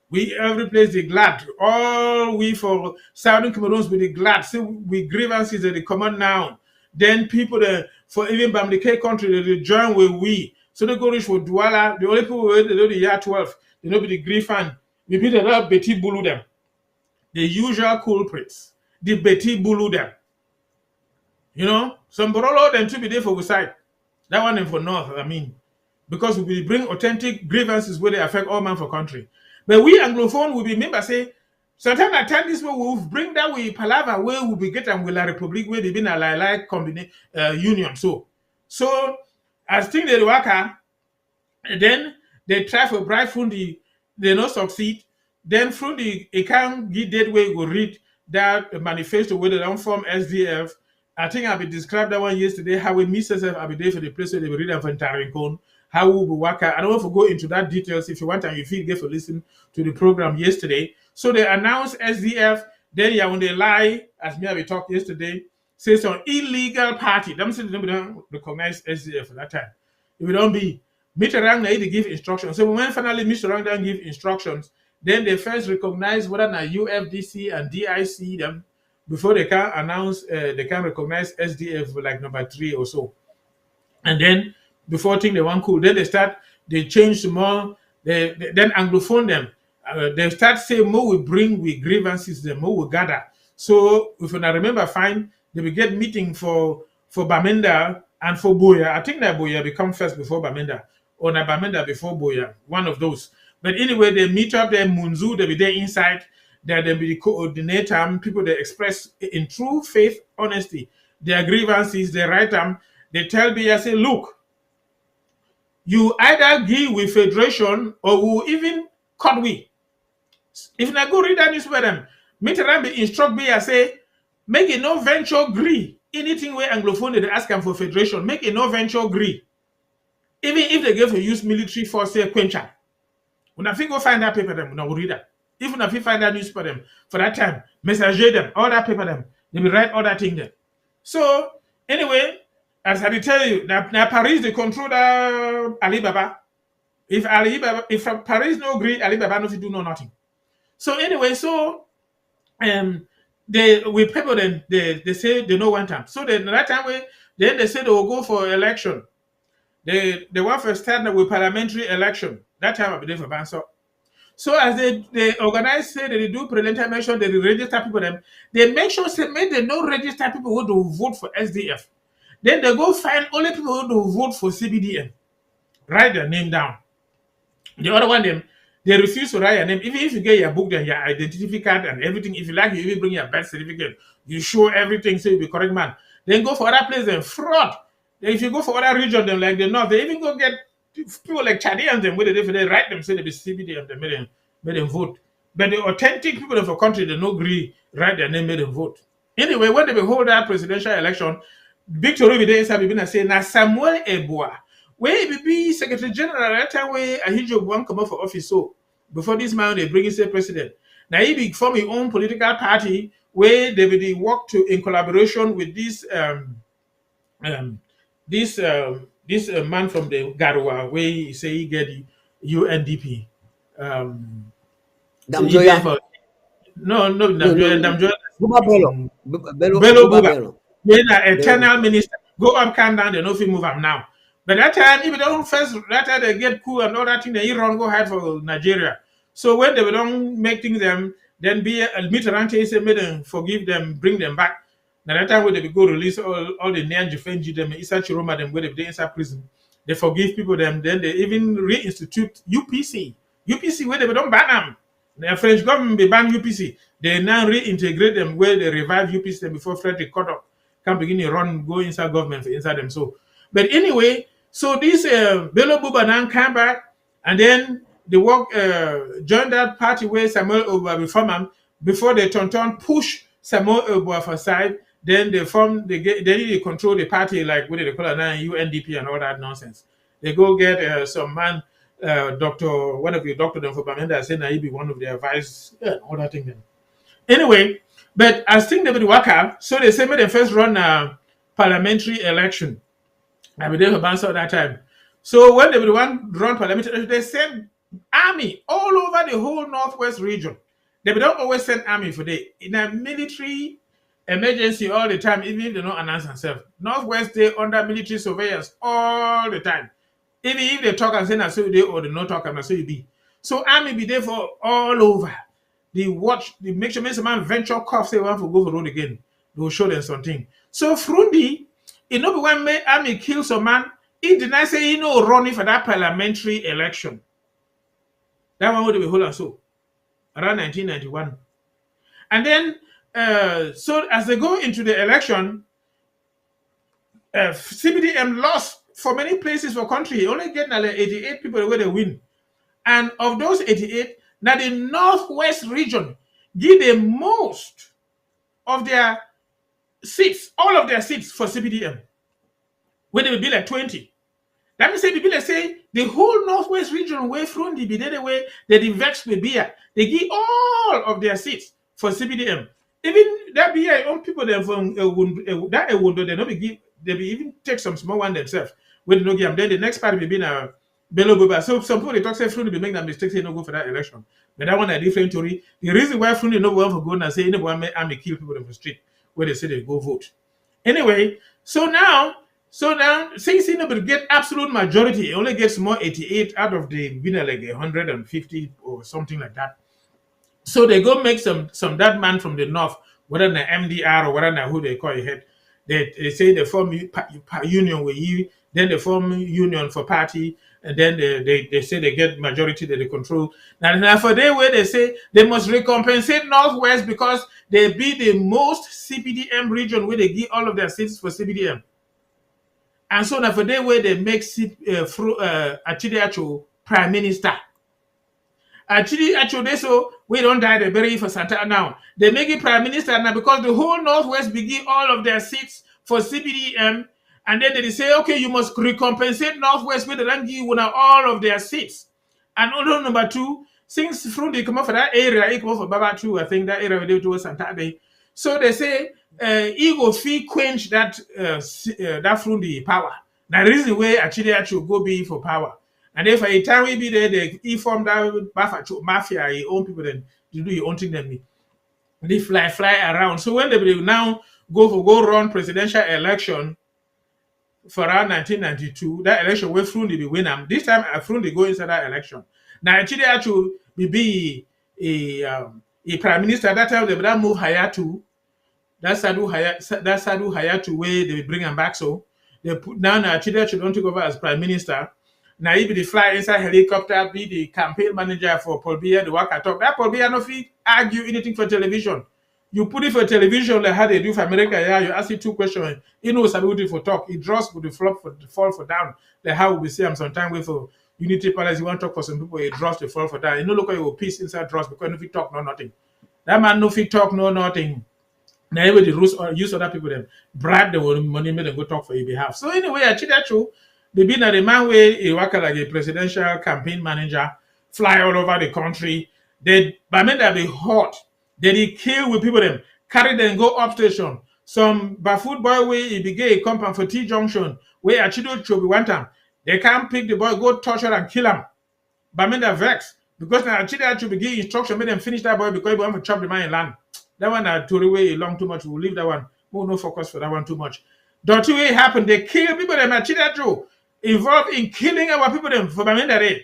We every place they glad. All we for Southern Cameroons we glad. See we grievances they come on now. Then people for even Bamdeke country they join with we. So they go reach for Douala. The only people who they know the year 12. They know the griefan. We beat it up Betty Bulu them. The usual culprits. The Betty Bulu them. You know, some Borolo them to be there for we side. That one in for North, I mean. Because we bring authentic grievances where they affect all man for country. But we Anglophone will be member say, sometimes at time this way we'll bring that we palava where we'll be getting with La Republic where they been a like combination union. So as things they work out, then they try for bribe Frundi, they not succeed. Then Frundi, it can't get that way we read that manifesto where they don't form SDF. I think I've been described that one yesterday, how we miss ourselves, I'll be there for the place where they will read them for Tarh, how we will work out. I don't want to go into that details. If you want and you feel get to listen to the program yesterday. So they announced SDF, then yeah, when they lie, as me we talked yesterday, say some illegal party. Them say they don't recognize SDF at that time. If it don't be Mr. Rang they give instructions. So when finally Mr. Rang don't give instructions, then they first recognize whether na UFDC and DIC them before they can announce, they can recognize SDF like number 3 or so. And then before thing they want cool, then they change more, then Anglophone them. They start saying more we bring, we grievances, the more we gather. So if you remember fine, they will get meeting for Bamenda and for Boya. I think that Boya become first before Bamenda, or na Bamenda before Boya, one of those. But anyway, they meet up there, Munzu, they be there inside. That they be the coordinator, people they express in true faith, honesty, their grievances, they write them, they tell me, I say, look, you either give with federation or will even cut we. If I go read that newspaper, them, Mitterrand be instruct me, I say, make a no venture agree. Anything where Anglophone they ask them for federation, make a no venture agree. Even if they give to use military force, say, quencher. When I think go find that paper, them, when I will read that. Even if you find that news for them, for that time, messager them, all that paper them, they will write all that thing there. So, anyway, as I tell you, now Paris, they control Alibaba. If Paris no agree, Alibaba no do no nothing. So, anyway, we people then, they say they know one time. So, then that time, then they say they will go for election. They want to start with parliamentary election. That time, I believe for Banso. So as they organize, say they do parliamentary election, they register people them. They make sure say make they no register people who do vote for SDF. Then they go find only people who do vote for CBDM. Write their name down. The other one them they refuse to write your name. Even if you get your book and your identity card and everything, if you like, you even bring your birth certificate. You show everything, so you be correct man. Then go for other place and fraud. Then if you go for other region, them like the north, they even go get people like Chadians them where they write them say they be CBD and they made them vote. But the authentic people of a country they no agree write their name made them vote. Anyway, when they hold that presidential election, Victory be there inside be say na Samuel Eboa. Where he be Secretary General that time where Ahijo one come up for office so before this man they bring him say president. Now he be form his own political party where they will work to in collaboration with this man from the Garwa where he say he get the UNDP. Damjoya. No, No, Damjoya. Buba Bello. Bello Buba Buba. Bello. When an eternal minister go up, calm down, they no fit move am now. But that time, if you don't first, that time they get cool and all that thing, then Iran go hide for Nigeria. So when they don't make things them, then be admit around say make them forgive them, bring them back. Now that time when they go release all the Nyanji Fenji them inside Chiroma them where they inside prison. They forgive people them, then they even reinstitute UPC. UPC where they don't ban them. The French government they ban UPC. They now reintegrate them where they revive UPC them before Frederick cut up. Can begin to run, go inside government for inside them. So but anyway, so this Bello Buba now came back and then they work joined that party where Samuel Oba reform before they turn push Samuel Oba for side. Then they form they control the party like what do they call it now UNDP and all that nonsense. They go get some man doctor one of the doctor them for Bamenda said that he be one of their vice all that thing then. Anyway, but as thing they would work out, so they say may they first run a parliamentary election. I mean, they have answered that time. So when they would want run parliamentary, they send army all over the whole northwest region. They don't always send army for the in a military emergency all the time, even if they don't announce themselves. Northwest they under military surveillance all the time. Even if they talk and say na so they or they not talk and so you be. So army be there for all over. They watch, they make sure when man venture cough say want to go for road again. They will show them something. So Frundi, it no be when army kill some man, he deny say he no running for that parliamentary election. That one would be whole and so around 1991. And then so as they go into the election, CBDM lost for many places for country. Only get like 88 people where they win. And of those 88, now the northwest region give the most of their seats, all of their seats for CPDM, where they will be like 20. That means people like say the whole northwest region away from the be way they vex with beer. They give all of their seats for CPDM. Even that beer own people them from that window they not be give they be even take some small one themselves. When no give them, then the next part will be a Bello Boba. So some people they talk say Frundi be make that mistake, say no go for that election. But that one a different story. The reason why Frundi no one for go and say no one may army kill people in the street where they say they go vote. Anyway, so now since he never get absolute majority, he only gets more 88 out of the winner like 150 or something like that. So they go make some that man from the north, whether the MDR or whether who they call it head. They say they form union with you, then they form union for party, and then they say they get majority that they control. Now for their way they say they must recompensate Northwest because they be the most CPDM region where they give all of their seats for CPDM. And so now for their way they make Achidi Acho prime minister. Actually, they so we don't die the bury for Santa now. They make it prime minister now because the whole Northwest begin all of their seats for CBDM, and then they say, okay, you must recompensate Northwest with the Rangi all of their seats. And also number two, since from they come up for that area, it come up for Baba too. I think that area they do Santa Day. So they say he go fee quench that that from the power. Now the reason why actually go be for power. And if a time we be there, they form that mafia, your own people, then you do your own thing, then they fly around. So when they now go run presidential election for around 1992, that election where Frundi be win them. This time Frundi go inside that election. Now actually be a prime minister. That time they will move Hayatu. That Sadu Hayatu where they bring him back. So they put now Chidi don't take over as prime minister. Now he be the fly inside helicopter, be the campaign manager for Paul Biya, the work I talk. That Paul Biya no fit argue anything for television. You put it for television like how they do for America. Yeah, you ask it 2 questions. He knows ability for talk. He draws for the flop for the fall for down. Like how we see him sometimes with for Unity Palace. You want to talk for some people, he draws the fall for down. You know, look at your piece inside draws because no fit talk, no nothing. That man no fit talk, no nothing. Now everybody use other people them bribe the money, make them go talk for your behalf. So anyway, actually that's true. They be that the man where he work like a presidential campaign manager, fly all over the country. They by men that be hot. They kill with people them, carry them go up station. Some bafoot boy where he begin a compound for T Junction, where Achido Chobi want him. They can't pick the boy, go torture and kill him. But men that vex. Because now Achido Chobi begin instruction, make them finish that boy because he want to chop the man in land. That one to the way long too much. We'll leave that one. We'll no focus for that one too much. Dirty way happened. They kill people them Achido Chobi. involved in killing our people them for Bamenda.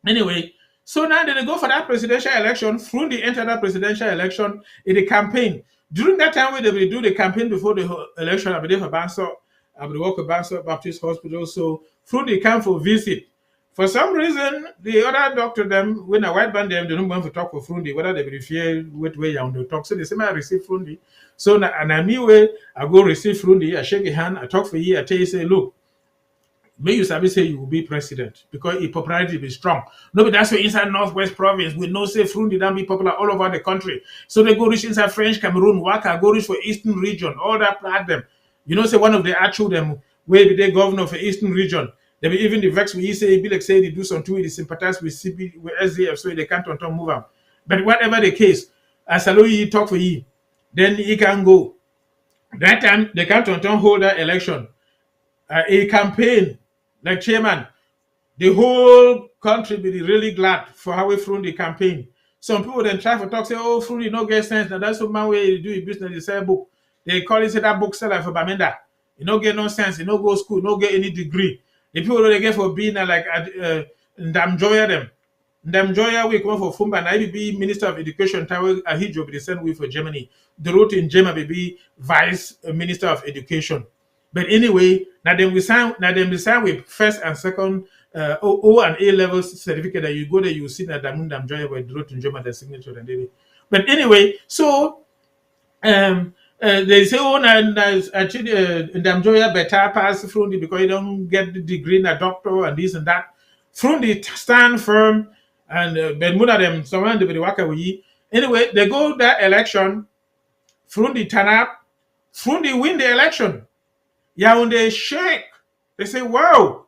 Anyway, so now they go for that presidential election. Frundi entered that presidential election in the campaign. During that time, when they will do the campaign before the election, I believe for Banso, I will work at Banso Baptist Hospital. So Frundi came for visit. For some reason, the other doctor them, when a white band them, they don't want to talk for Frundi, whether they will fear what way on the talk. So they say, I receive Frundi. So now, and I knew way I go receive Frundi, I shake your hand, I talk for you, I tell you, say, look, may you sabi say you will be president because if popularity be strong. No, but that's why inside Northwest Province, we know say Frundi don't be popular all over the country. So they go reach inside French Cameroon, Waka, go reach for Eastern region, all that plat them. You know, say one of the actual them where be the governor for Eastern region. They be even the vex we say be like say they do something with the sympathize with CP with SDF so they can't move on. But whatever the case, as Aloyi talk for you, then he can go. That time they can't hold that election. A campaign like chairman, the whole country be really glad for how we front the campaign. Some people then try to talk, say, oh, Frundi no get sense. Now that's what man way you do your business, you sell book. They call it say that book seller for Bamenda. You no get no sense, you no go school, no get any degree. The people they get for being like Ndamjoya them. Ndamjoya we come for Fumba, and I be Minister of Education, Tawe Ahijo be the same way for Germany. The route in Germany be Vice Minister of Education. But anyway, now then we sign with first and second O and A level certificate that you go there, you see that Damundam Joy were wrote in German the signature and did. But anyway, so they say, oh, actually, Ndamjoya better pass Frundi because you don't get the degree in a doctor and this and that. Frundi stand firm and Benmuda them, someone they be waka with. Anyway, they go that election, Frundi turn up, Frundi win the election. Yaounde shake. They say, wow,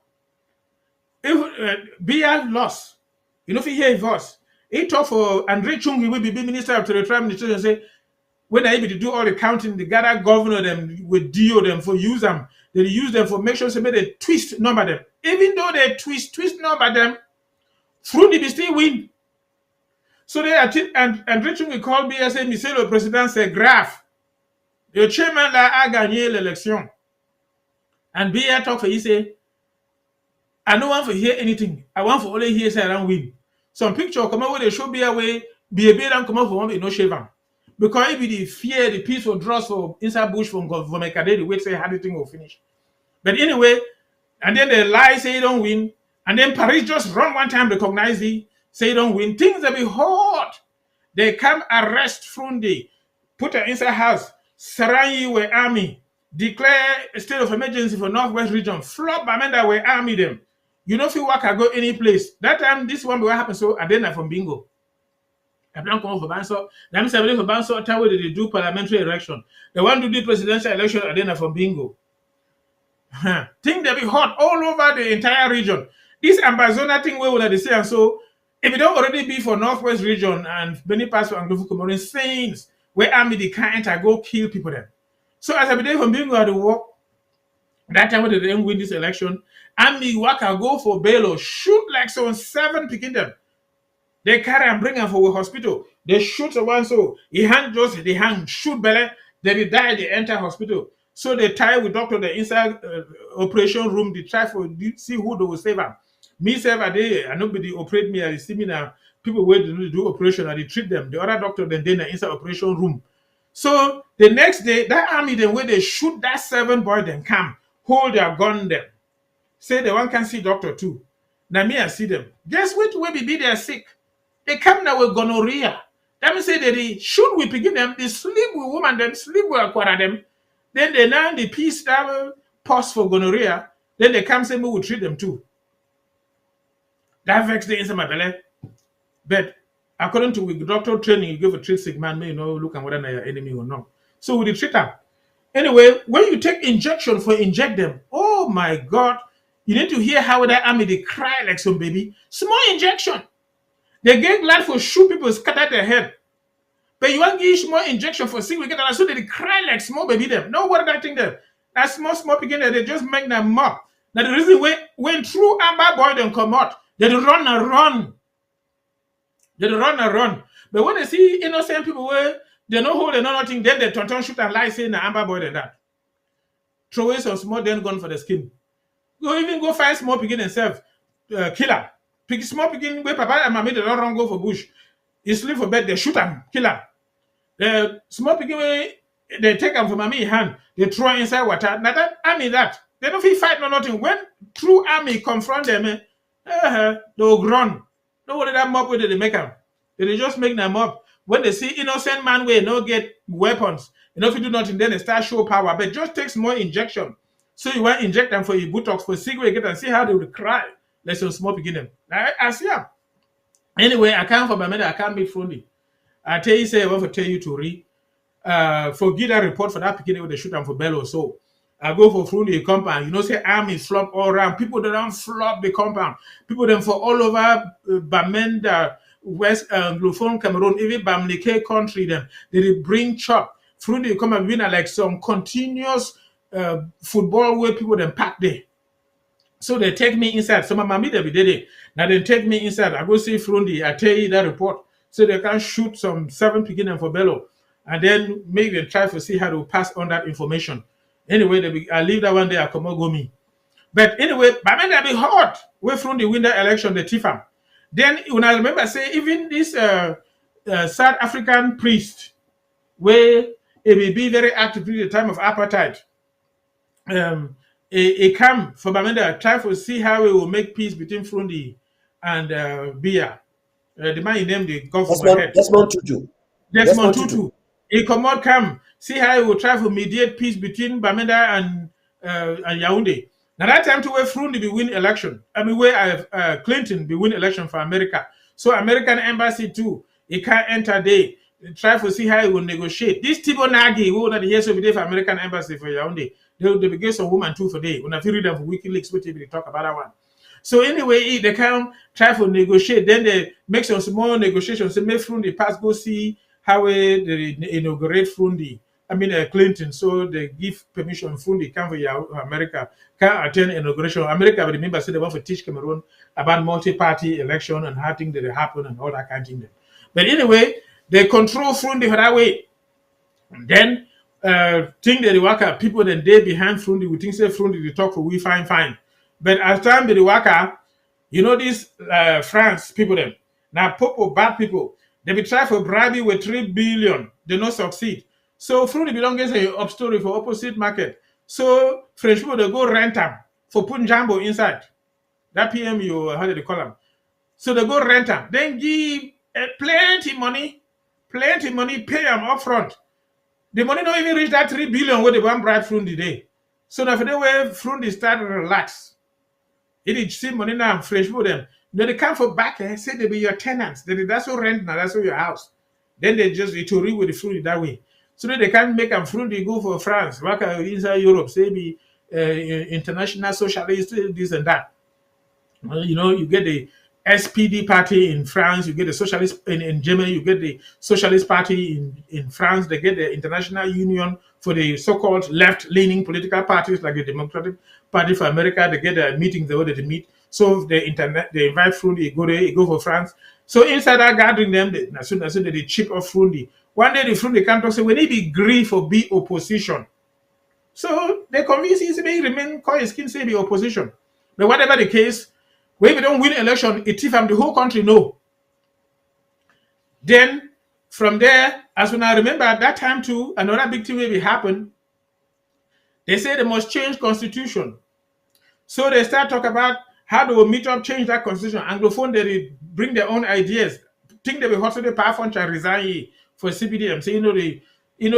if Bia lost, you know, if you hear his voice, he talk for Andre Chung, he will be Minister of Territorial Administration and say, when they able to do all the counting, they gather governor them with DO them for use them, they use them for make sure they make a twist number them. Even though they twist number them, Frundi be still win. So they are and Andre Chung will call me and say, Monsieur le Président, c'est grave. Le chairman là a gagné l'élection. And Bia talk for you say, I don't want to hear anything. I want to only hear say I don't win. Some picture come out where they show Bia way, Bia don't come out for one no shave am. Because it be the fear, the peaceful draws for inside bush from government, the wait say how the thing will finish. But anyway, and then they lie, say you don't win. And then Paris just run one time, recognize it, say you don't win. Things that be hot. They come arrest Frundi, put her inside house, surround you with army, declare a state of emergency for Northwest region, flop Bamenda with army them. You know if you work I go any place. That time this one will happen so I didn't from bingo. I don't come for Banso. Them say for Banso time where they do parliamentary election. They want to do presidential election I didn't from bingo. Thing they be hot all over the entire region. This Ambazona thing where will they say and so if it don't already be for Northwest region and many parts of Anglophone Comorin saints where army the can't I go kill people then. So as I be there from bingo at the work, that time when they didn't win this election, army waka go for bail or shoot like so 7 picking them. They carry and bring them for a hospital. They shoot the one so he hand just the hand shoot belly, then they die, they enter hospital. So they tie with doctor the inside operation room, they try for see who they will save them. Me save a day, and nobody operate me, I see me now. People wait to do operation and they treat them. The other doctor then the inside operation room. So the next day, that army then where they shoot that 7 boy then come, hold their gun them. Say the one can see doctor too. Now me I see them. Guess what way be they are sick? They come now with gonorrhea. That means say that they shoot we begin them, they sleep with woman, them sleep with aquara them. Then they now the peace that pause for gonorrhea. Then they come say we will treat them too. That vex the inside my belly. But according to with doctor training, you give a treat sick man, may you know look at whether you're enemy or not. So we the treat them. Anyway, when you take injection for inject them, oh my God, you need to hear how that army they cry like some baby. Small injection. They get glad for shoot people scatter their head. But you want to give small injection for sick we get so they cry like small baby them. No what that thing there. That small picking there, they just make them up. Now the reason when true amber boy them come out, they run and run. They run and run. But when they see innocent people where they don't hold, they know nothing, then they turn shoot and lie saying the amber boy than that. Throw away some small then gun for the skin. Go find small pikin themselves, killer. Pick small pikin where papa and mommy they don't run go for bush. He sleep for bed, they shoot him, kill him. The small pikin wey they take am from mommy hand, they throw inside water. Now that army that they don't fit fight no nothing. When true army confront them, they will run. No worry that mob wey they make them. They just make them up. When they see innocent man wey no get weapons, if you do nothing, then they start show power. But just take small injection. So you want inject them for your buttocks for cigarette get and see how they will cry. Let's some small beginning. I see them. Anyway, I can't for my man, I can't meet Frundi. I tell you, say I want to tell you to read. Forget that report for that beginning with the shoot them for Bello. So I go for Frundi compound. Say army flop all around. People that don't flop the compound. People them for all over Bamenda, West Anglophone Cameroon, even Bamileke country them. They bring chop. Frundi come and win like some continuous football where people then pack there. So they take me inside. So my mommy they be there. Now they take me inside. I go see Frundi. I tell you that report. So they can shoot some 7 beginning for Bello. And then make them try to see how to pass on that information. Anyway, I leave that one day, I come go me. But anyway, but when they be hot, way from the win the election, the Tifam. Then when I remember say even this South African priest, where it will be very active during the time of apartheid. He come for Bamenda try to see how we will make peace between Frundi and Bia. The man in them the government head. Desmond Tutu. Desmond Tutu. He come see how he will try to mediate peace between Bamenda and Yaoundé. Now that time to where Frundi be win election. I mean where Clinton be win election for America. So American embassy too. He can't enter there. Try to see how he will negotiate. This Tibo Nagi, who not here so be there for American embassy for Yaoundé. They be get some woman too for day. When I read them for WikiLeaks, what they talk about that one. So anyway, they can try to negotiate. Then they make some small negotiations. So make Frundi pass go see how they inaugurate Frundi. I mean Clinton. So they give permission Frundi come for America can attend inauguration. America, I remember, said they want to teach Cameroon about multi-party election and how things that happen and all that kind of thing. But anyway, they control Frundi for that way. And then think that the worker people then they behind Frundi, we think say Frundi they talk for we fine. But as time the worker, these France people them now popo bad people, they be try for bribery with 3 billion, they not succeed. So Frundi belong get a up story for opposite market. So French people they go rent them for putting jumbo inside. That PMU, how do they call them? So they go rent them, then give plenty money, pay them upfront. The money don't even reach that 3 billion where they want bribe Frundi day. So now for the way Frundi start to relax. It is see money now French for them. Then they come for back and say they be your tenants. That's what rent now, that's what your house. Then they just read with the Frundi that way. So then they can't make them Frundi go for France, work inside Europe, say be international socialist, this and that. You get the SPD party in France, you get the socialist in Germany, you get the socialist party in France, they get the international union for the so-called left-leaning political parties like the Democratic Party for America, they get the meetings the way they meet. So they invite Frundi, he go for France. So inside that gathering them, as soon as they chip off Frundi. One day the Frundi come talk say, we need to agree for be opposition. So they convince him to remain call his skin say be opposition. But whatever the case, when we don't win election, it from the whole country no. Then from there, as when I remember at that time too, another big thing will happen. They say they must change constitution. So they start talk about how they will meet up, change that constitution. Anglophone, they bring their own ideas. Think they will hustle the power fund and resign for CBDM. So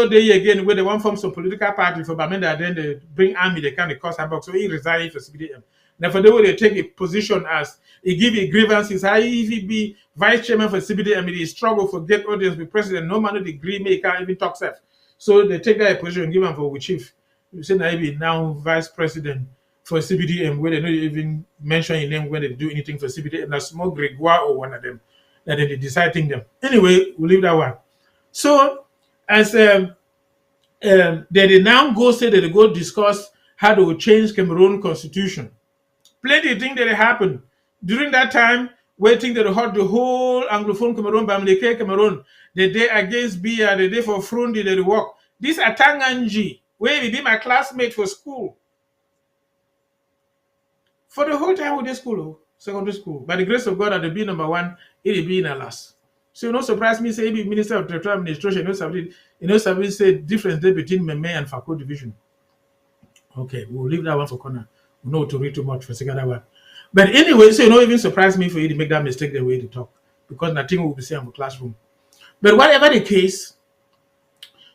they again where they want form some political party for Bamenda, then they bring army, they can't cause havoc. So he resign for CBDM. Now for the way they take a position as he give a grievances, how if he be vice chairman for CBDM, he struggle for get audience with president, no man would agree, he can't even talk self. So they take that position and give him for chief. You say now he be now vice president for CBDM, where they don't even mention his name when they do anything for CBDM. That's small Gregoire or one of them that they deciding them. Anyway, we'll leave that one. So as they now go say that they go discuss how to change Cameroon constitution. Plenty of things that happen during that time. Waiting that hurt the whole Anglophone Cameroon, Bamileke Cameroon, the day against Bia, the day for Frundi, they work. This Atanganji, where he be my classmate for school. For the whole time with this school, secondary school. By the grace of God, at the be number one, it will be in a last. So you know, surprise me, say he be Minister of Territorial Administration, somebody say difference there between Meme and Fako division. Okay, we'll leave that one for corner. We know to read too much for second one. But anyway, so you know, even surprise me for you to make that mistake the way to talk. Because nothing will be said in the classroom. But whatever the case,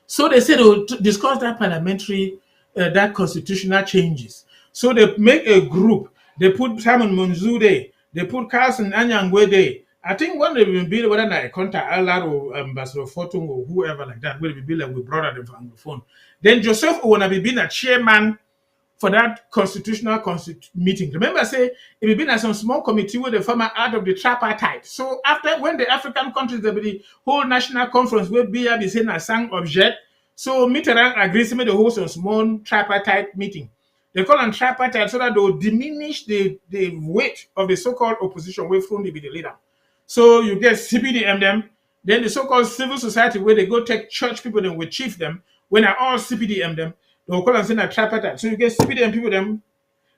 so they said they'll discuss that parliamentary, that constitutional changes. So they make a group. They put Simon Munzu there. They put Carson Anyangwe there. I think one they will be whether I contact Allah or Ambassador Fortung or whoever like that, will be like we brought them on the phone. Then Joseph Owona be being a chairman for that constitutional meeting. Remember, I say it will be in some small committee where the farmer out of the tripartite. So after when the African countries, there will be the whole national conference where be saying a sang object. So Mitterrand agrees to make the host a small tripartite meeting. They call them tripartite so that they will diminish the weight of the so-called opposition where Frundi be the leader. So you get CPDM them, then the so-called civil society where they go take church people then will chief them. When are all CPDM them, they will call and say a tripartite. So you get CPDM people them,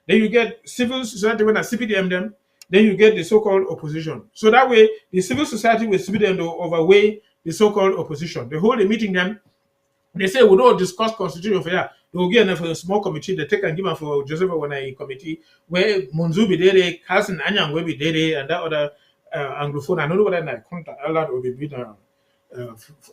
then you get civil society when a CPDM them, then you get the so-called opposition. So that way the civil society with CPDM will overweigh the so-called opposition. They hold a meeting them. They say we don't discuss constitution for that. They will give them for a small committee. They take and give them for Joseph Owona committee where Munzu be there, Carson Anyang will be there, and that other Anglophone. I don't know whether I contact Allah will be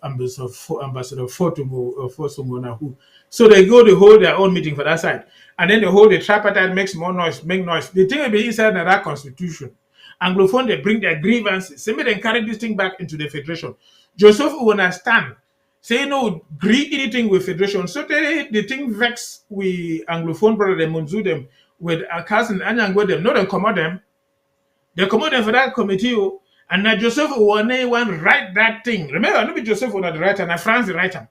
Ambassador Fortung who. So they go to hold their own meeting for that side, and then they hold the tripartite make noise. The thing will be inside that constitution. Anglophone they bring their grievances. Say they carry this thing back into the federation. Joseph Owona stand. Say no, agree anything with federation. So the thing vex with Anglophone brother them Munzu them with a cousin Anyang with them. No, they commode them. They commode them for that committee. And now Joseph Owona one write that thing. Remember, not be Joseph Owona the writer, now France the writer.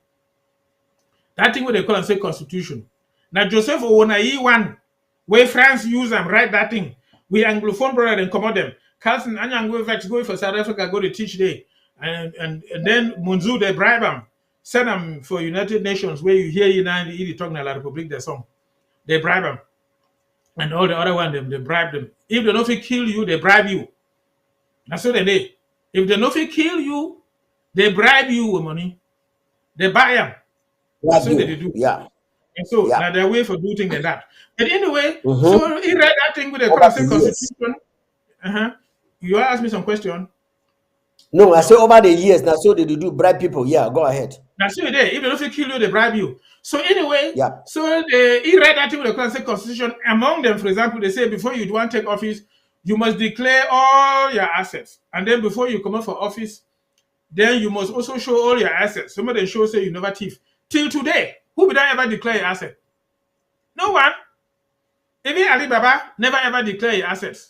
That thing what they call and say constitution. Now Joseph Owona he one where France use them write that thing. We Anglophone brother then commode them. Cousin Anyang go vex go for South Africa go to teach there. And then Munzu they bribe them. Send them for United Nations where you hear United you talking about La Republique their song. They bribe them. And all the other one them, they bribe them. If they don't kill you, they bribe you. That's what they do. If they don't kill you, they bribe you with money. They buy them. That's what they do. Yeah. And so now they're way for doing things like that. But anyway, so he read that thing with the constitution. You asked me some question. No, I say over the years, now so they do bribe people. Yeah, go ahead. That's what they do. If they don't kill you, they bribe you. So anyway, so he read that thing with the constitution. Among them, for example, they say before you want to take office, you must declare all your assets. And then before you come up for office, then you must also show all your assets. Some of them show say you never thief. Till today, who would ever declare your asset? No one. Even Ali Baba never ever declare your assets.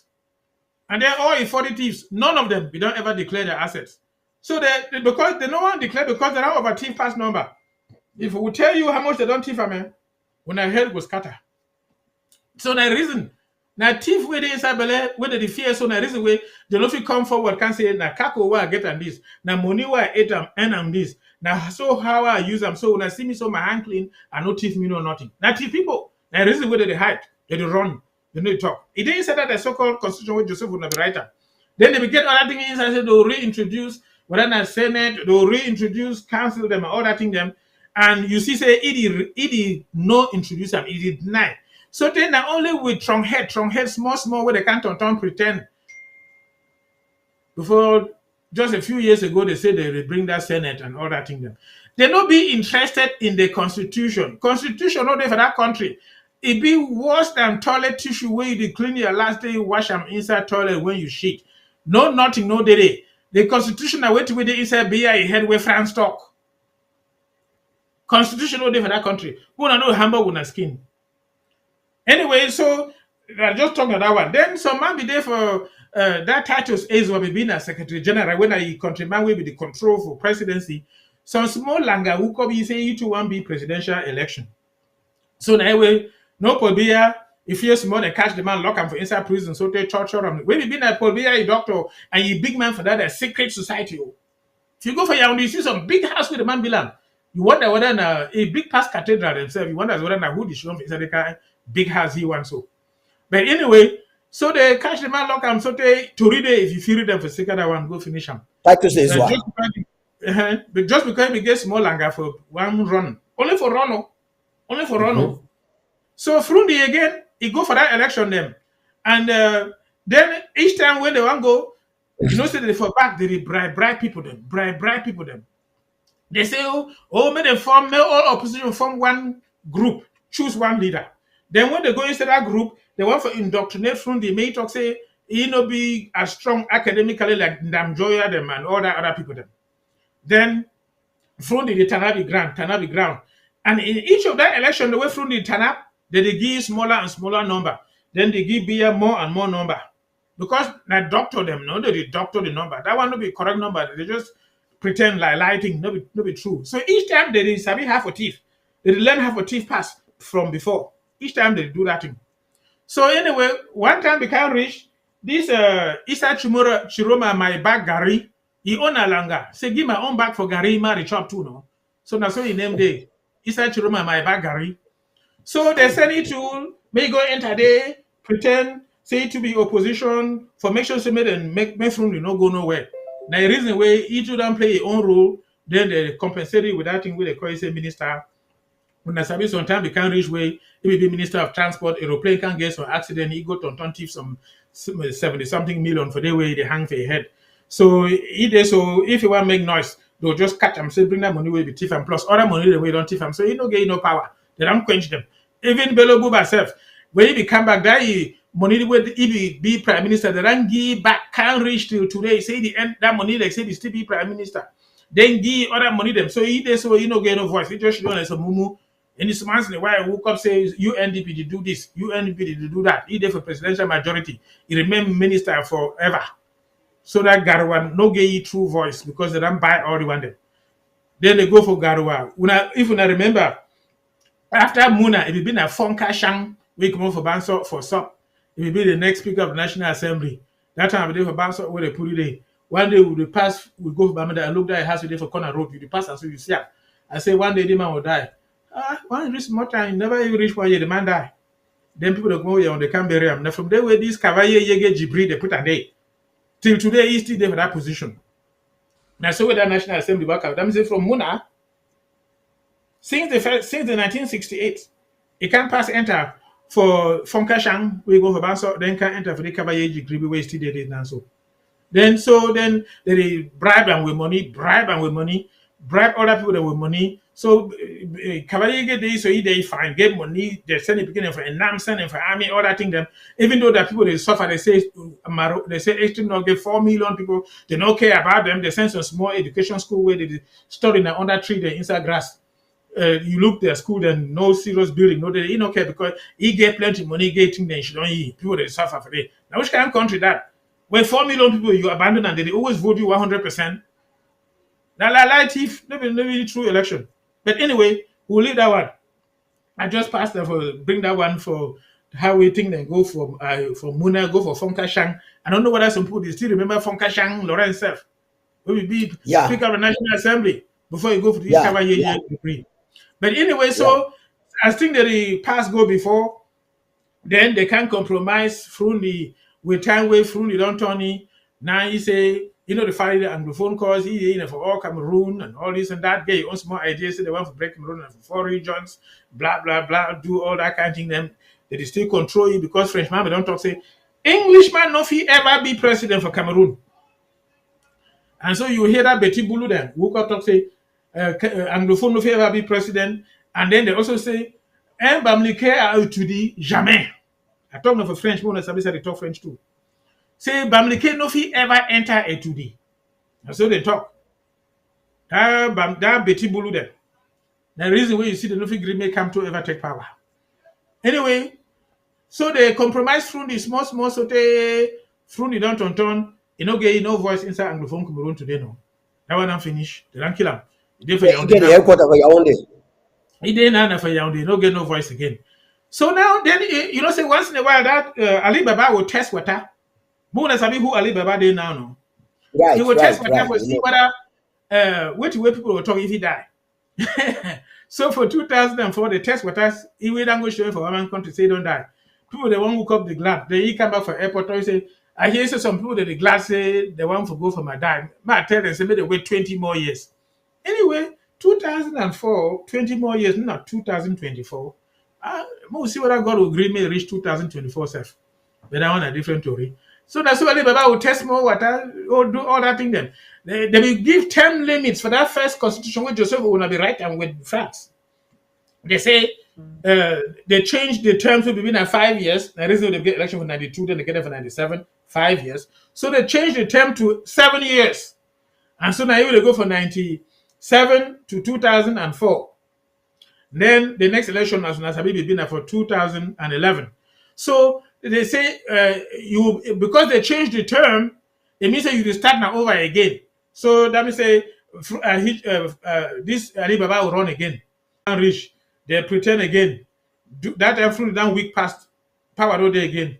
And then all the 40 thieves, none of them, we don't ever declare their assets. So because they no one declare because they don't have a thief pass number. If we tell you how much they don't thief, man, when I heard was scatter. So the reason now thief where they inside belly, whether the fear so the reason where they don't come forward can say now kako where I get on this, now money where I ate them and on this. Now so how I use them. So when I see me so my hand clean, I no thief me no nothing. Now thief people, the reason where they hide, they run. They need to talk. It didn't say that the so-called constitution with Joseph would not be writer. Then they begin other things inside. They'll reintroduce whether the Senate, they'll reintroduce council them, all that thing them. And you see, say it no introduce them, it deny. So then not only with strong head, small, where they can't turn pretend. Before just a few years ago, they said they will bring that Senate and all that thing them. They not be interested in the constitution. Constitution not there for that country. It be worse than toilet tissue where you clean your last day, you wash them inside toilet when you shit. No, nothing, no day. The constitution I wait with the inside be a head where France talk. Constitution no day for that country. We don't know hamburger with a skin. Anyway, so I just talking about that one. Then some man be there for that titles is will be being a secretary general when I countryman will be the control for presidency. Some small langa who come say you two want be presidential election. So anyway. No Polbia, if you small they catch the man, lock him for inside prison, so they torture him. When you been at Polbia, a doctor, and you big man for that, a secret society. If you go for Yaoundé, you see some big house with the man belong. You wonder whether a big past cathedral themselves, you wonder whether who the show inside the car, big house he wants so. But anyway, So they catch the man, lock him, so they to read it. If you feel them for second, I want go finish him. Titus is what? Just because we get small longer for one run, only for Rono, only for Rono. So Frundi again, he go for that election them, and then each time when they want go, you know, say they for back they bribe people them, bribe people them. They say, may they form, may all opposition form one group, choose one leader. Then when they go into that group, they want to indoctrinate from the may talk say, he no be as strong academically like Ndamjoya them and all that other people them. Then from the Tanabi ground. And in each of that election, the way from the Tanab, they give smaller and smaller number. Then they give beer more and more number. Because they doctor them, no, they doctor the number. That one no be correct number. They just pretend like lighting, no be true. So each time they sabi half a thief, they learn half a thief pass from before. Each time they do that thing. So anyway, one time they can't reach this Isa Chiroma, my bag Gary, he own a langa. Say give my own bag for Gary, marry chop too, no. So that's why he named it Isa Chiroma, my bag Gary. So they send it to may go enter there, pretend, say to be opposition, formation submit and make from you no go nowhere. Now the reason why each of them play their own role, then they compensate it with that thing where they call it say minister. When I sabi sometimes they can't reach where he will be minister of transport, aeroplane can get some accident, he go to thief some 70 something million for the way they hang for your head. So if you want to make noise, they'll just catch them, say bring that money will be thief and plus other money the way don't thief them. So you no get no power. They don't quench them. Even Bello Buba self, when he come back, that money where he be prime minister, they don't give back, can't reach till today. Say the end that money, like say he still be prime minister. Then give other money them. So he there, so you no get no voice. He just show as a mumu. And this once in a while woke up says UNDP did do this, UNDP did do that. He there for presidential majority. He remain minister forever. So that Garwa no get true voice because they don't buy all the one them. Then they go for Garwa. If you remember, after Muna, it will be a Fonka Shang, we come for Banso for SOP. It will be the next speaker of the National Assembly. That time we for Banso where they put it in. One day we pass, we go for Bamada and look there, it has to be for corner road. You pass and so you see. I say one day the man will die. One reach more time, never even reach 1 year, the man die. Then people go here on the Canberra. Now from there where this Cavalier Yege Jibri, they put a day. Till today, he's still there for that position. Now so with that National Assembly back out. That means from Muna, since the 1968, it can't pass enter for Fonkashang, we go for Banso, then can enter for the Kabayeji Gribi way still there now. Then they bribe them with money, bribe other people that with money. So Kabaye get this, so they fine, get money, they send it beginning for a NAM, sending for army, all that thing them. Even though that people they suffer, they say extreme not get 4 million people, they don't care about them, they send some small education school where they study in the under tree, they inside grass. You look their school and no serious building, no, they don't care because he get plenty money, getting then she don't eat. People they suffer for it. Now which kind of country that? When 4 million people you abandon and they always vote you 100%. Now lie thief, maybe true election. But anyway, we'll leave that one. I just passed there for bring that one for how we think then go from Muna, go for Fonkashang. I don't know whether some people they still remember Fonkashang, Lawrence Self. We will be Speaker of the National Assembly before you go for the degree. But anyway, so I think that the past go before, then they can compromise from the with time way from the don't turn. Now he say, the file and the phone calls, he for all Cameroon and all this and that. Get on small ideas, say they want to break Cameroon and for 4 regions, blah, blah, blah, do all that kind of thing. Then they still control you because Frenchman, they don't talk, say, Englishman, no he ever be president for Cameroon. And so you hear that Betty Bulu then, woke up talk, say, Anglophone no ever be president. And then they also say, un bamlike a étudié jamais. I talk no for French, but they talk French too. Say bamlike no fi ever enter étudié. And so they talk. That Betty Bulu there. The reason why you see the no fi Grime come to ever take power. Anyway, so they compromise through the small so they through the downtown. You know, get no voice inside Anglophone Cameroon today, no. That one I'm finished. They don't kill him. They get the headquarters for Yaoundé. He didn't for Yaoundé, no get no voice again. So now, then, say once in a while that Ali Baba will test water. Muna sabi who Ali Baba dey now, no? Right, he will test water for see whether which way people will talk if he die. So for 2004, the test water, he will then go show for one country say don't die. People they want to hook up the glass. Then he come back for airport. He say, I hear say some people that the glass say they want to go for my dime. I tell them say maybe they wait 20 more years. Anyway, 2004, 20 more years, not 2024. We'll see whether God will agree me reach 2024 self. But that one a different story. So that's why the Baba will test more water or do all that thing then. They will give term limits for that first constitution where Joseph will not be right and with France. They say they changed the term to be at 5 years. That is, they get election for 92, then they get it for 97, 5 years. So they changed the term to 7 years. And so now you will go for 97 to 2004. Then the next election was Nasabi been for 2011. So they say you because they changed the term, it means that you will start now over again. So that means say this Ali Baba will run again. Rich, they pretend again. That effort down week past power no day again.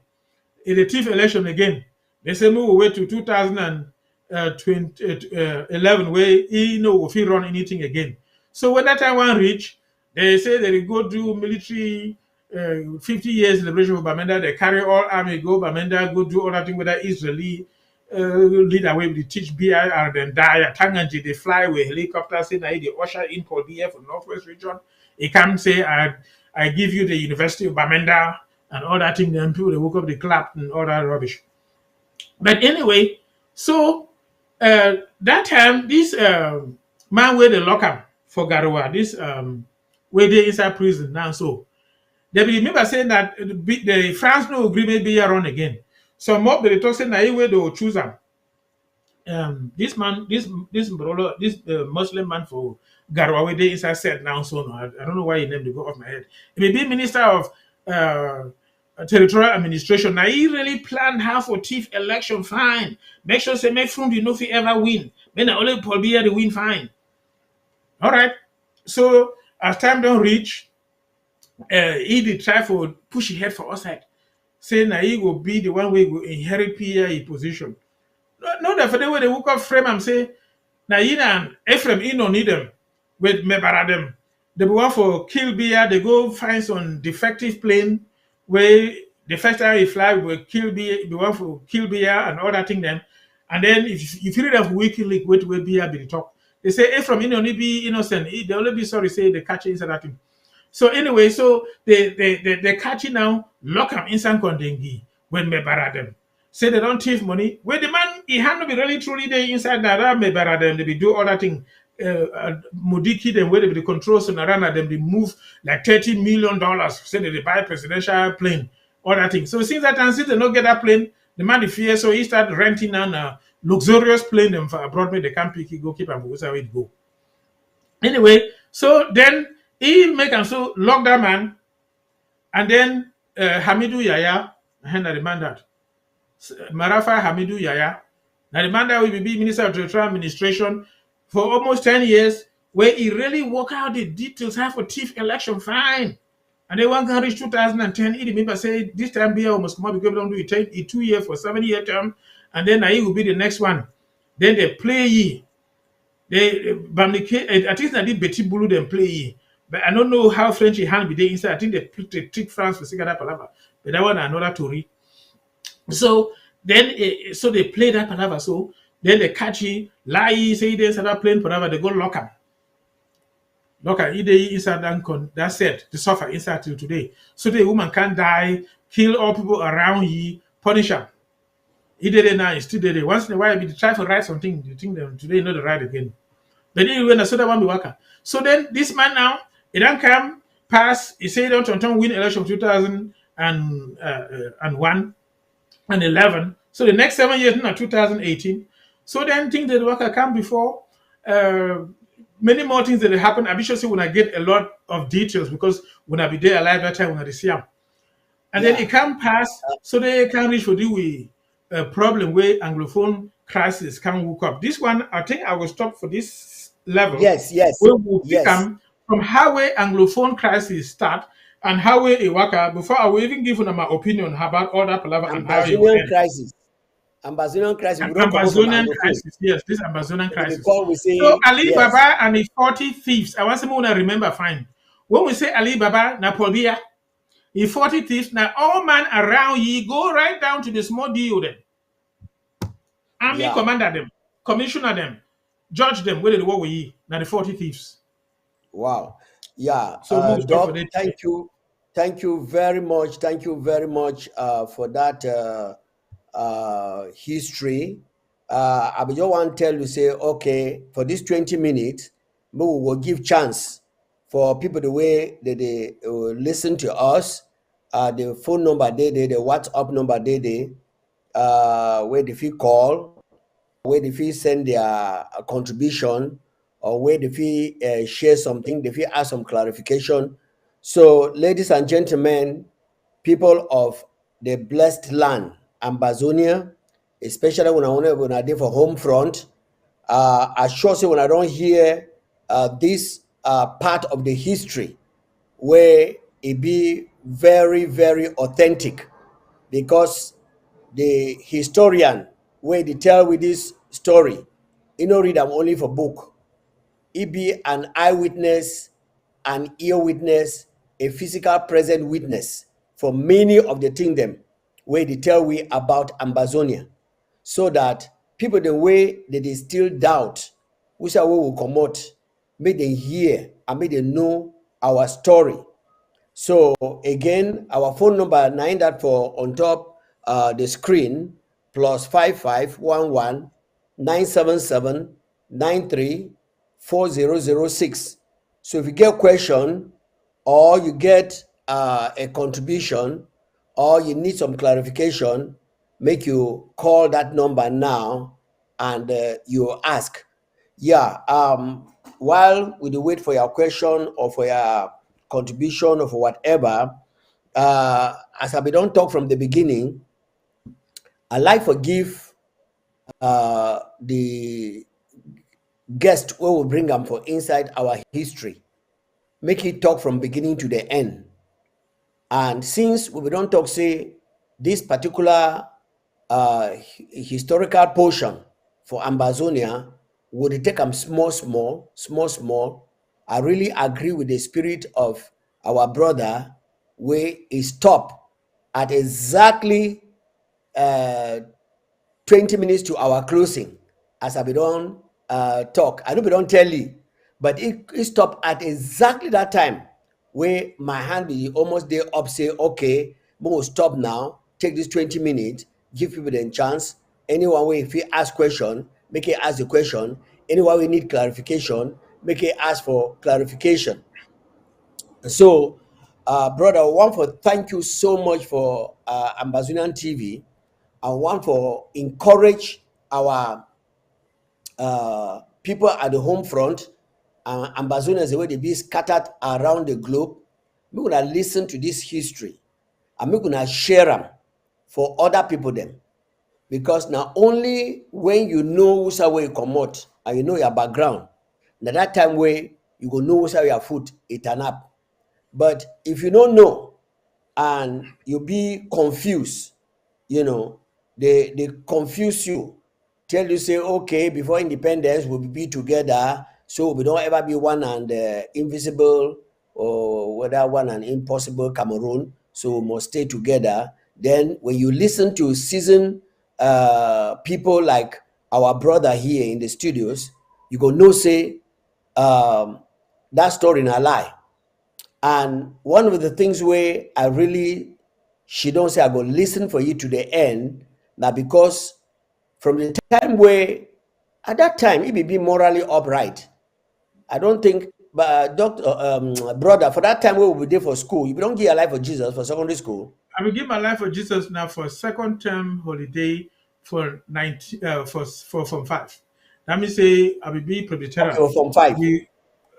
In the chief election again, they say move away to 2011 where he no if he run anything again. So when that time one reach, they say they will go do military 50 years celebration for Bamenda. They carry all army go Bamenda, go do all that thing with that Israeli lead away with the teach BIR, then die. Tanganji, they fly with helicopters, say they usher in Paul BF from Northwest region. He can't say, I give you the University of Bamenda and all that thing. Then people they woke up, they clapped and all that rubbish. But anyway, so that time, this man where they lock up for Garoua, this where they inside prison now. So they remember saying that the France no agreement be around again. So more they talk saying that way they will choose them. This man, this brother, this Muslim man for Garoua, where they inside said now. So no, I don't know why he named to go off my head. He may be minister of territorial administration. Now he really planned how for chief election fine. Make sure say make from you know if he ever win. Then only Paul Biya the win fine. All right. So as time don't reach, he did try for push his head for outside. Say now he will be the one way will inherit PA position. No, that for the way they woke up frame and say, now you know Ephraim he no need them with Mebaradem. They go for kill beer, they go find some defective plane where the first time he fly will kill beer, the one for kill beer and all that thing then. And then if you read of WikiLeaks, wait beer be the talk. They say Ephraim he only be innocent, they only be sorry say they catch inside that thing. So anyway, so they catch it now, lock him inside Kondengi when Mebaradem. Say they don't thief money. Where the man he had to be really truly there inside that Mebaradem, they be do all that thing. Mudiki them where they be the control so Narana them they move like $30 million. Say that they buy a presidential plane, all that thing. So since that time, since they don't get that plane, the man the fear, so he start renting on a luxurious plane them for abroad, they can't pick it, go keep and where it go. Anyway, so then he make and so lock that man, and then Hamidou Yaya, and I demand that. Marafa Hamidou Yaya, now the man that will be Minister of Territorial Administration for almost 10 years, where he really work out the details, have a chief election fine. And then one can reach 2010, he remember say this time BIA must come up because don't do it, take a 2 year for 7-year term, and then he will be the next one. Then they play ye. They at least I did Betty Bulu them play ye. But I don't know how French hand be there inside. I think they trick France for Sigara Palava. But that one another story. So then, so they play that palaver. So then they catch you, lie, say they start playing palaver. They go lock him. Lock him. He inside that set to suffer inside till today. So the woman can't die, kill all people around you, punish him. He did it now. He still did it. Once in a while, we try to write something. You think them today not the right again. But anyway, I saw that one be worker. So then this man now, he don't come pass. He say don't win election of 2001. And 11. So the next 7 years, not 2018. So then things that worker come before, many more things that happen. I be sure when I get a lot of details because when I be there alive that time when I see them. And then it can pass, so they can reach for the problem where Anglophone crisis can hook up. This one, I think I will stop for this level. Yes. Where we'll become from how way Anglophone crisis start and how we work before I will even give them my opinion about all that palaver and how it will end. Ambazonian crisis. Ambazonian crisis. Yes, this Ambazonian crisis. We say, so Ali Baba and the 40 thieves. I want someone to remember fine. When we say Ali Baba, Napolbia, If 40 thieves, now all man around ye go right down to the small deal them. Army Yeah. commander them, commissioner them, judge them, whether the war with ye. Now the 40 thieves. Wow. Yeah. So move stop for Doc, that. thank you. Thank you very much. Thank you very much for that history. I just want to tell you, say, okay, for this 20 minutes, we will give chance for people the way they listen to us. The phone number the WhatsApp number where if you call, where if you send their contribution, or where if you share something, if you ask some clarification. So, ladies and gentlemen, people of the blessed land, Ambazonia, especially when I did for home front, I sure say when I don't hear this part of the history where it be very, very authentic, because the historian where they tell with this story, you know, read them only for book. He be an eyewitness, an ear witness, a physical present witness for many of the things them where they tell we about Amazonia, so that people the way that they still doubt which are we will come out, make them hear and make them know our story. So again, our phone number nine that for on top the screen, plus 5511 977 93 4006. So if you get a question, or you get a contribution, or you need some clarification, make you call that number now, and you ask. Yeah. While we do wait for your question or for your contribution or for whatever, as I be don't talk from the beginning, I like to give the guest where we bring them for inside our history, make it talk from beginning to the end. And since we don't talk, say, this particular historical portion for Amazonia would take them small, small, small, small. I really agree with the spirit of our brother, where he stop at exactly uh, 20 minutes to our closing, as I be don talk. I know we don't tell you, but it stop at exactly that time where my hand be almost there up, say, okay, we will stop now, take this 20 minutes, give people the chance. Anyone way if you ask question, make it ask the question. Anyone we need clarification, make it ask for clarification. So, brother, one for thank you so much for Ambazonian TV, and one for encourage our people at the home front, Ambazonians the way they be scattered around the globe. We're gonna listen to this history, and we're gonna share them for other people them, because now only when you know who's way you come out and you know your background, now that time where you go know who's your foot it turn up. But if you don't know and you be confused, they confuse you, tell you, say, okay, before independence we'll be together, so we don't ever be one and invisible, or whether one and impossible Cameroon, so we must stay together. Then when you listen to seasoned people like our brother here in the studios, you go know, say, um, that story in a lie. And one of the things where I really, she don't say I go listen for you to the end, now because from the time where, at that time, it be morally upright. I don't think, but doctor, brother, for that time where we be there for school, you don't give your life for Jesus for secondary school. I will give my life for Jesus now for second term holiday for 19 for from 5. That means say I will be Okay, Presbyterian. well, from five. We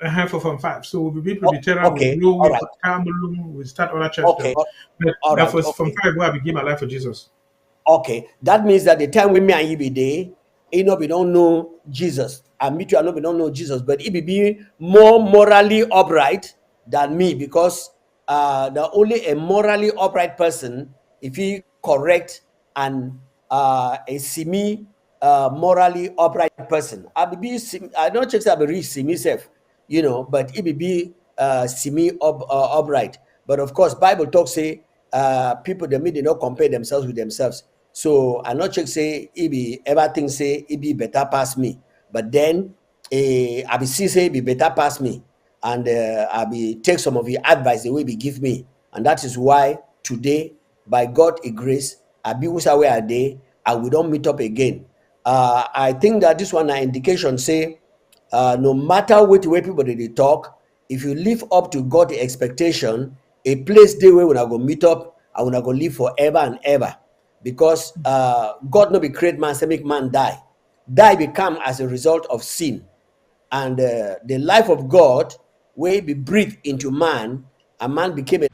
have for from 5. So we will be Presbyterian, we Okay, blow, all we right. Carmelum, we start other church Okay, them. But all that right. was from Okay. 5 where I will give my life for Jesus. Okay, that means that the time when me and you be there, you know, we don't know Jesus. And me too, I know we don't know Jesus, but it be more morally upright than me, because the only a morally upright person, if he correct, and a semi morally upright person. I don't check that I be reach semi self, but it be semi upright. But of course, Bible talks say people they may not compare themselves with themselves. So I not check say it be everything say it be better past me. But then I be see say it be better past me. And I be take some of the advice the way be give me. And that is why today, by God a grace, I be where I day, and we don't meet up again. I think that this one an indication say no matter what way people they talk, if you live up to God expectation, a place they where we are gonna meet up and we are gonna live forever and ever. Because God no be create man, say make man die. Die become as a result of sin. And the life of God will be breathed into man, and man became a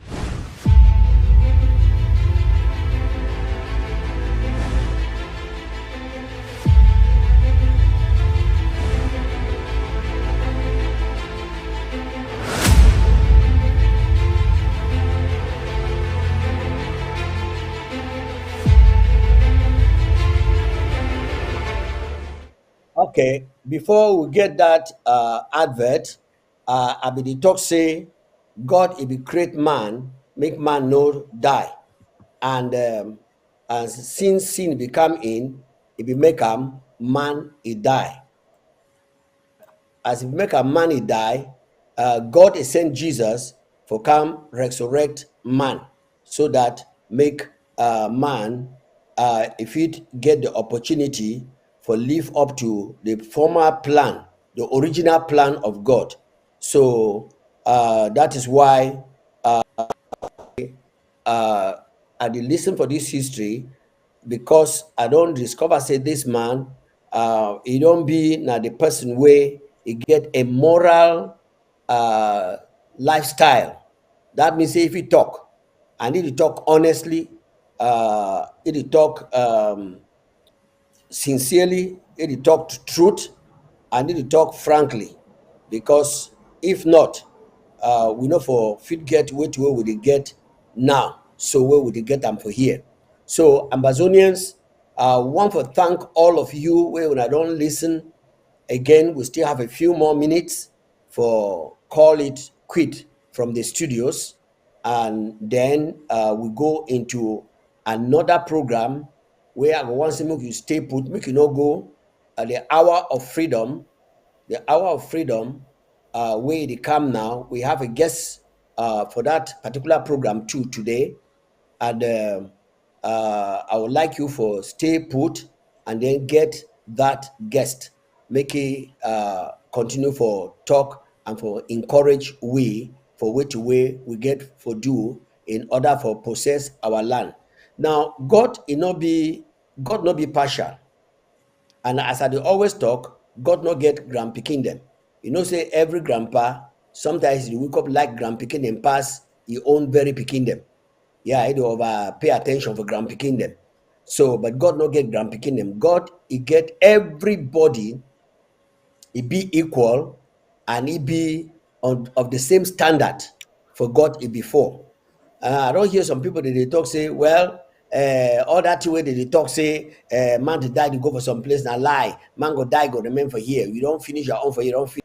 okay. Before we get that advert, I be the talk say God if be create man, make man no die. And since sin become in, it be make man he die. As if make a man he die, God is sent Jesus for come resurrect man, so that make man if it get the opportunity for live up to the former plan, the original plan of God. So that is why uh, I dey listen for this history, because I don't discover say this man he don't be na the person way he get a moral uh, lifestyle. That means say if he talk, I need to talk honestly, need to talk sincerely, need to talk truth, I need to talk frankly. Because if not, we know for fit get where to where we dey get now, so where we dey get them for here. So Amazonians, want to thank all of you where when I don't listen again. We still have a few more minutes for call it quit from the studios, and then we go into another program where I go want to make you stay put, make you not go. The hour of freedom, the hour of freedom, where they come now. We have a guest for that particular program too today, and I would like you for stay put and then get that guest, make it continue for talk and for encourage we for which way we get for do in order for possess our land. Now God not be partial. And as I dey always talk, God no get grandpikin dem. You know say every grandpa sometimes he wake up like grandpikin dem pass he own very pikin dem. Yeah, he dey over pay attention for grandpikin dem. So, but God no get grandpikin dem. God he get everybody, he be equal, and he be of the same standard for God he before. I don't hear some people that they talk say, well, all that way that they talk say, man to die to go for some place, na lie. Man go die, go remain for here. You don't finish your own for you don't finish.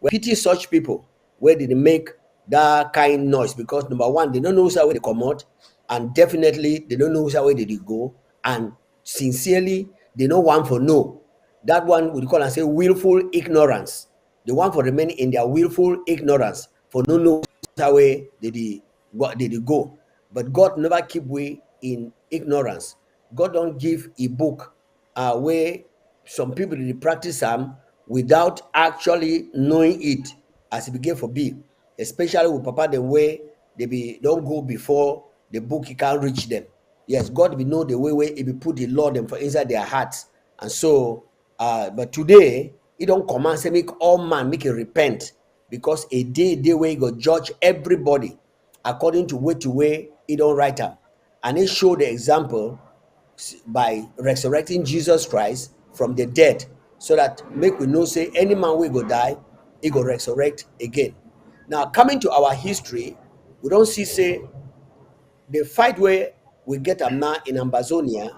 Well, pity such people where did they make that kind noise, because number one, they don't know where they come out, and definitely they don't know where they go, and sincerely they don't want for no. That one we call and say willful ignorance. They want for remain in their willful ignorance for no know way what did they go. But God never keep we in ignorance. God don't give a book where some people they practice them without actually knowing it as it began for be, especially with Papa the way they be don't go before the book he can't reach them. Yes, God will know the way where he be put the Lord them for inside their hearts. And so but today he don't command say make all man make it repent, because a day where he go judge everybody according to way he don't write them. And he show the example by resurrecting Jesus Christ from the dead, so that make we know say any man will go die, he go resurrect again. Now coming to our history, we don't see say the fight where we get am now in Amazonia,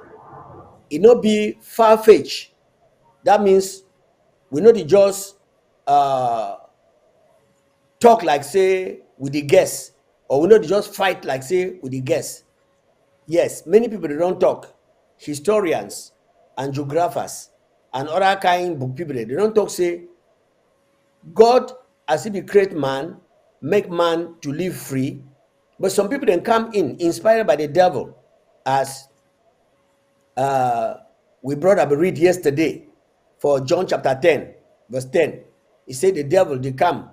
it not be far-fetched. That means we know the just talk like say with the guess or we not just fight like say with the guests. Yes, many people they don't talk. Historians and geographers and other kind book people they don't talk say God as if he create man, make man to live free. But some people then come in inspired by the devil, as uh, we brought up a read yesterday for John chapter 10, verse 10. He said the devil they come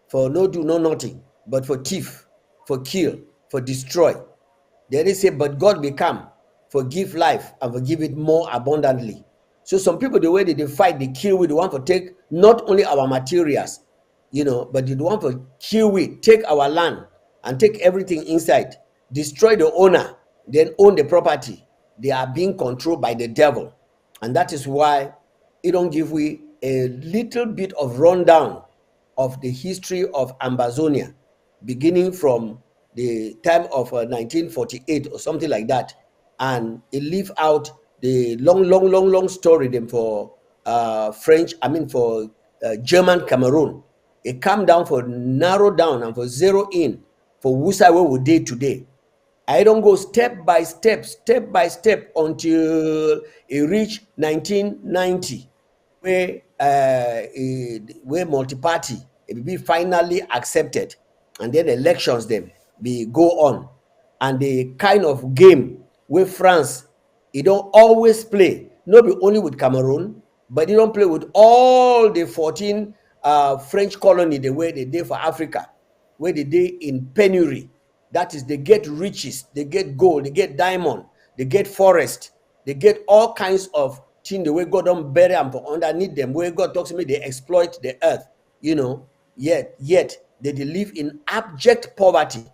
for no do no nothing, but for thief, for kill, for destroy. Then they say, but God will come for give life and for give it more abundantly. So some people, the way they fight, they kill with the one for take not only our materials, but the one for kill with, take our land and take everything inside, destroy the owner, then own the property. They are being controlled by the devil. And that is why it don't give we a little bit of rundown of the history of Ambazonia, beginning from the time of 1948 or something like that, and it leave out the long story them for for German Cameroon. It come down for narrow down and for zero in for Wusa where we did today. I don't go step by step until it reach 1990, where multi-party it will be finally accepted, and then elections them be go on, and the kind of game where France it don't always play, not be only with Cameroon, but they don't play with all the 14 French colony the way they did for Africa, where they did in penury. That is, they get riches, they get gold, they get diamond, they get forest, they get all kinds of things the way God don't bury them for underneath them, where God talks to me, they exploit the earth, yet they live in abject poverty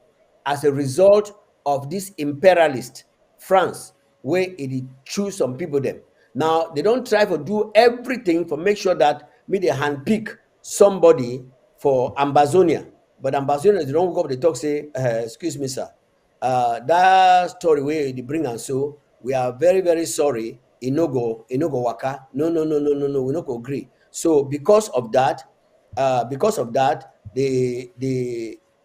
as a result of this imperialist France, where it choose some people them. Now they don't try to do everything for make sure that me they handpick somebody for Ambazonia, but Ambassadors they don't go up the talk say, excuse me, sir. That story where they bring and so we are very, very sorry. Inogo waka. No, we not go agree. So because of that, they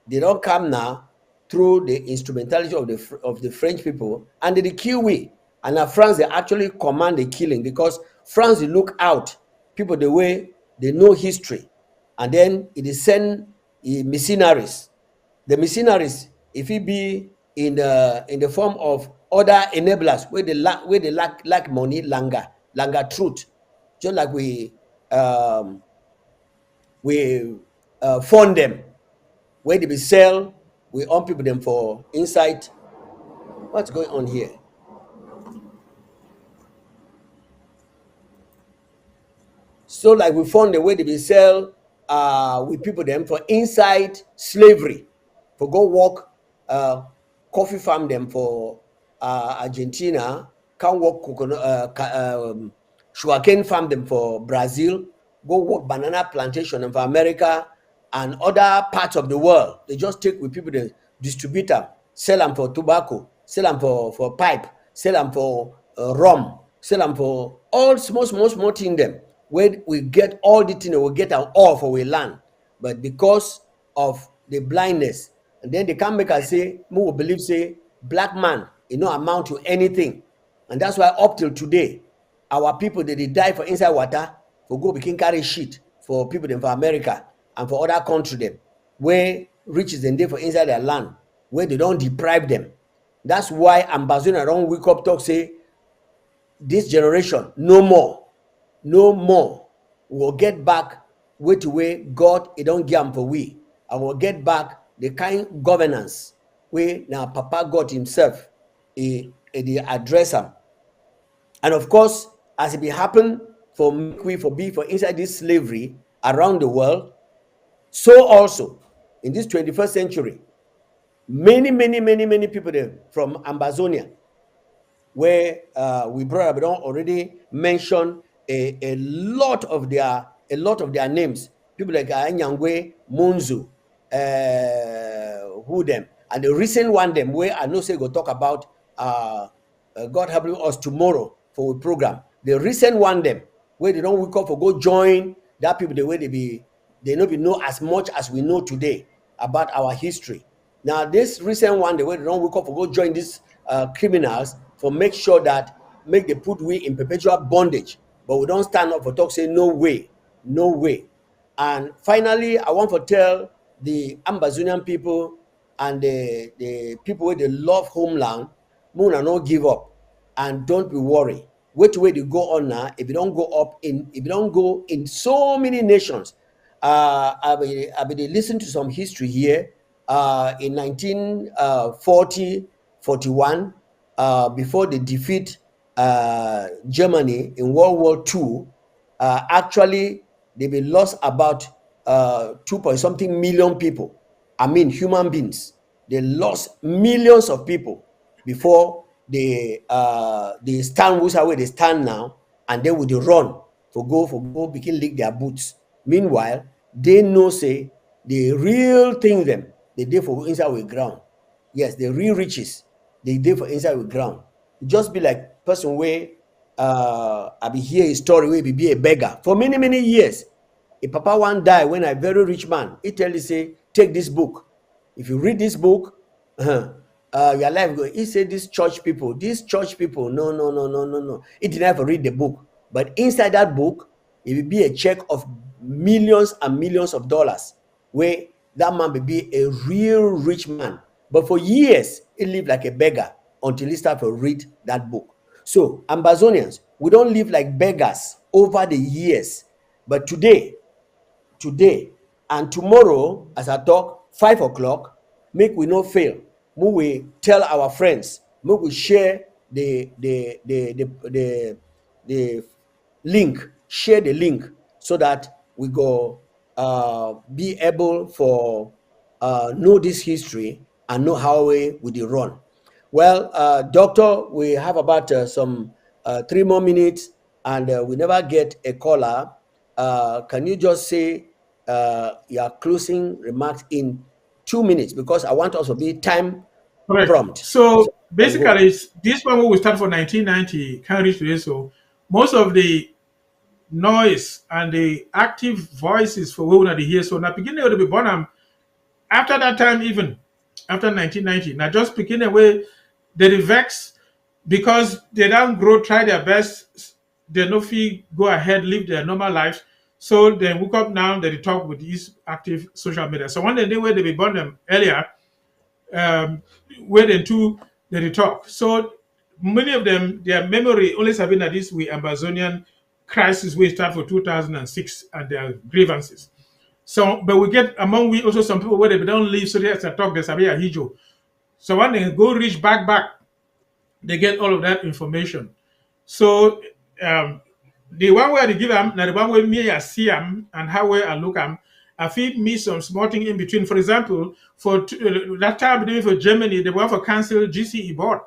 don't come now through the instrumentality of the French people, and they kill we. And now France they actually command the killing, because France they look out people the way they know history, and then it is send missionaries. The missionaries, if it be in the form of other enablers where they lack money, longer truth, just like we fund them, where they be sell, we own people them for insight. What's going on here? So like we found the way they be sell with people them for inside slavery, for go work coffee farm them for Argentina, can work coconut sugarcane farm them for Brazil, go work banana plantation them for America and other parts of the world. They just take with people they distribute them, sell them for tobacco, sell them for pipe, sell them for rum, sell them for all small thing them, where we get all the thing, we get our all for we land. But because of the blindness, and then they can make us say, we believe say, black man, amount to anything. And that's why up till today, our people they die for inside water, for go begin carry shit for people in for America and for other country them, where riches and they for inside their land, where they don't deprive them. That's why Ambassador don't wake up talk say, this generation no more will get back way to way God it don't give for we. I will get back the kind governance where now Papa God himself he address him. And of course, as it be happen for we for be for inside this slavery around the world, so also in this 21st century, many people there from Ambazonia, where we brought up, we don't already mention a lot of their names. People like Anyangwe, Munzu, who them, and the recent one them where I know say go talk about God helping us tomorrow for a program. The recent one them where they don't wake up for go join that people the way they not be know as much as we know today about our history. Now, this recent one, the way they don't wake up for go join these criminals for make sure that make they put we in perpetual bondage. But we don't stand up for talk, say no way, no way. And finally, I want to tell the Ambazonian people and the people where they love homeland, Muna no give up and don't be worried. Which way they go on now, if you don't go up in, if you don't go in so many nations, I be listen to some history here. In 1940, 41, before they defeat Germany in World War II, actually they be lost about 2 point something million people. I mean, human beings. They lost millions of people before they stand where they stand now, and they would run for go begin lick their boots. Meanwhile, they know say the real thing them they dey for inside with ground. Yes, the real riches they dey for inside with ground. It just be like person where I be hear a story where be a beggar for many many years. A papa one die when a very rich man. He tell you say take this book. If you read this book, your life go. He said these church people, no, no, no, no, no, no. He didn't have to read the book, but inside that book, it will be a check of millions and millions of dollars, where that man will be a real rich man. But for years, he lived like a beggar until he started to read that book. So, Ambazonians, we don't live like beggars over the years, but today and tomorrow, as I talk, 5 o'clock, make we no fail. We tell our friends, make we share the link, share the link so that we go be able for know this history and know how we run. Well, doctor, we have about some 3 more minutes, and we never get a caller. Can you just say your closing remarks in 2 minutes, because I want us to be time Correct. prompt. So Can go. basically, this one will start for 1990 can reach today. So most of the noise and the active voices for women they hear. So now beginning to be born after that time, even after 1990. Now just beginning way they vex because they don't grow, try their best, they no feel go ahead, live their normal lives. So they woke up now, they talk with these active social media. So one day where they be born them earlier, where they two they talk. So many of them, their memory only having that this we Amazonian crisis we start for 2006 and their grievances. So, but we get among we also some people where they don't live, so they have to talk. There's a hijo. So when they go reach back, they get all of that information. So the one way they give them, now the one way me I see them and how way I look them, I feel me some small thing in between. For example, for that time for Germany, they went for cancel GCE board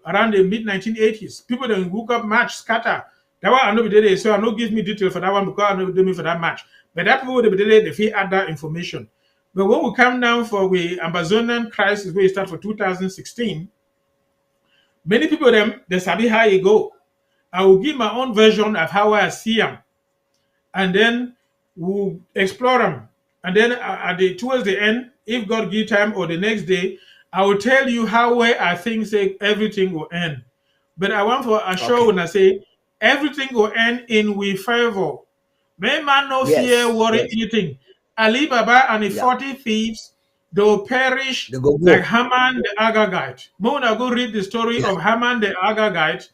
around the mid 1980s. People then hook up match scatter. That one I know did it, so I know give me detail for that one because I know do me for that match. But that people they did they feel add that information. But when we come down for the Amazonian crisis, where it start for 2016, many people them they sabi how you go. I will give my own version of how I see them, and then we'll explore them. And then towards the end, if God give time or the next day, I will tell you how way I think say everything will end. But I want to assure Okay. when I say everything will end in we favor. May man no fear, Yes. worry Yes. anything. Ali Baba and the Yeah. 40 thieves, they will perish They go like go. Haman the Agagite. Mona go read the story Yes. of Haman the Agagite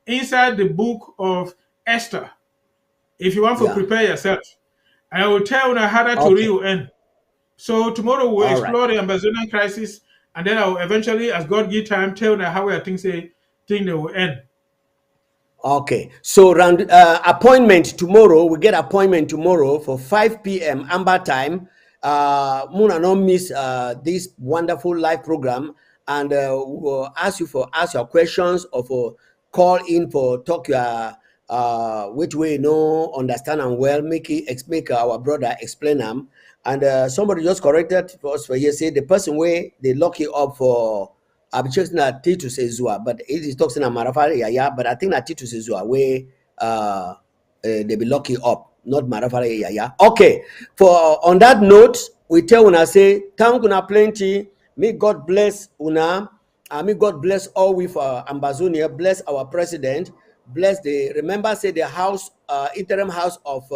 inside the book of Esther. If you want to Yeah. prepare yourself, I will tell you how that story Okay. will end. So tomorrow we'll All right. explore the Amazonian crisis, and then I will eventually, as God give time, tell you how I think they will end. Okay, so round appointment tomorrow. We get appointment tomorrow for 5 p.m. Amber time. Muna not miss this wonderful live program, and we will ask your questions or for call in for talk your which way no understand and well make our brother explain them. And somebody just corrected for us for here say the person way they lock you up for. I'm just not Titus Ezua, but it is talking about Marafari, yeah, but I think that Titus Ezua where they be lucky up, not Marafari, yeah. Okay, for on that note, we tell when I say thank you plenty, May God bless Una. May God bless all with Ambazonia. Bless our president. Bless remember, say the House, interim House of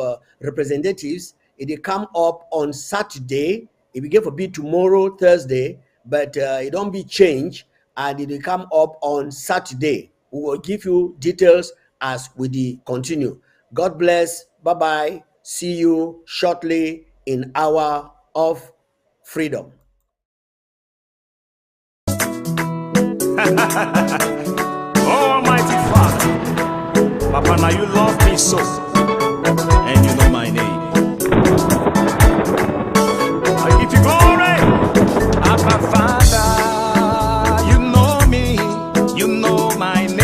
Representatives. It will come up on Saturday. It will get for be tomorrow, Thursday, but it don't be changed, and it will come up on Saturday. We will give you details as we continue. God bless. Bye bye. See you shortly in Hour of Freedom. Almighty Father, Papa, now you love me so, and you know my name. I give you glory. Abba Father, you know me, you know my name.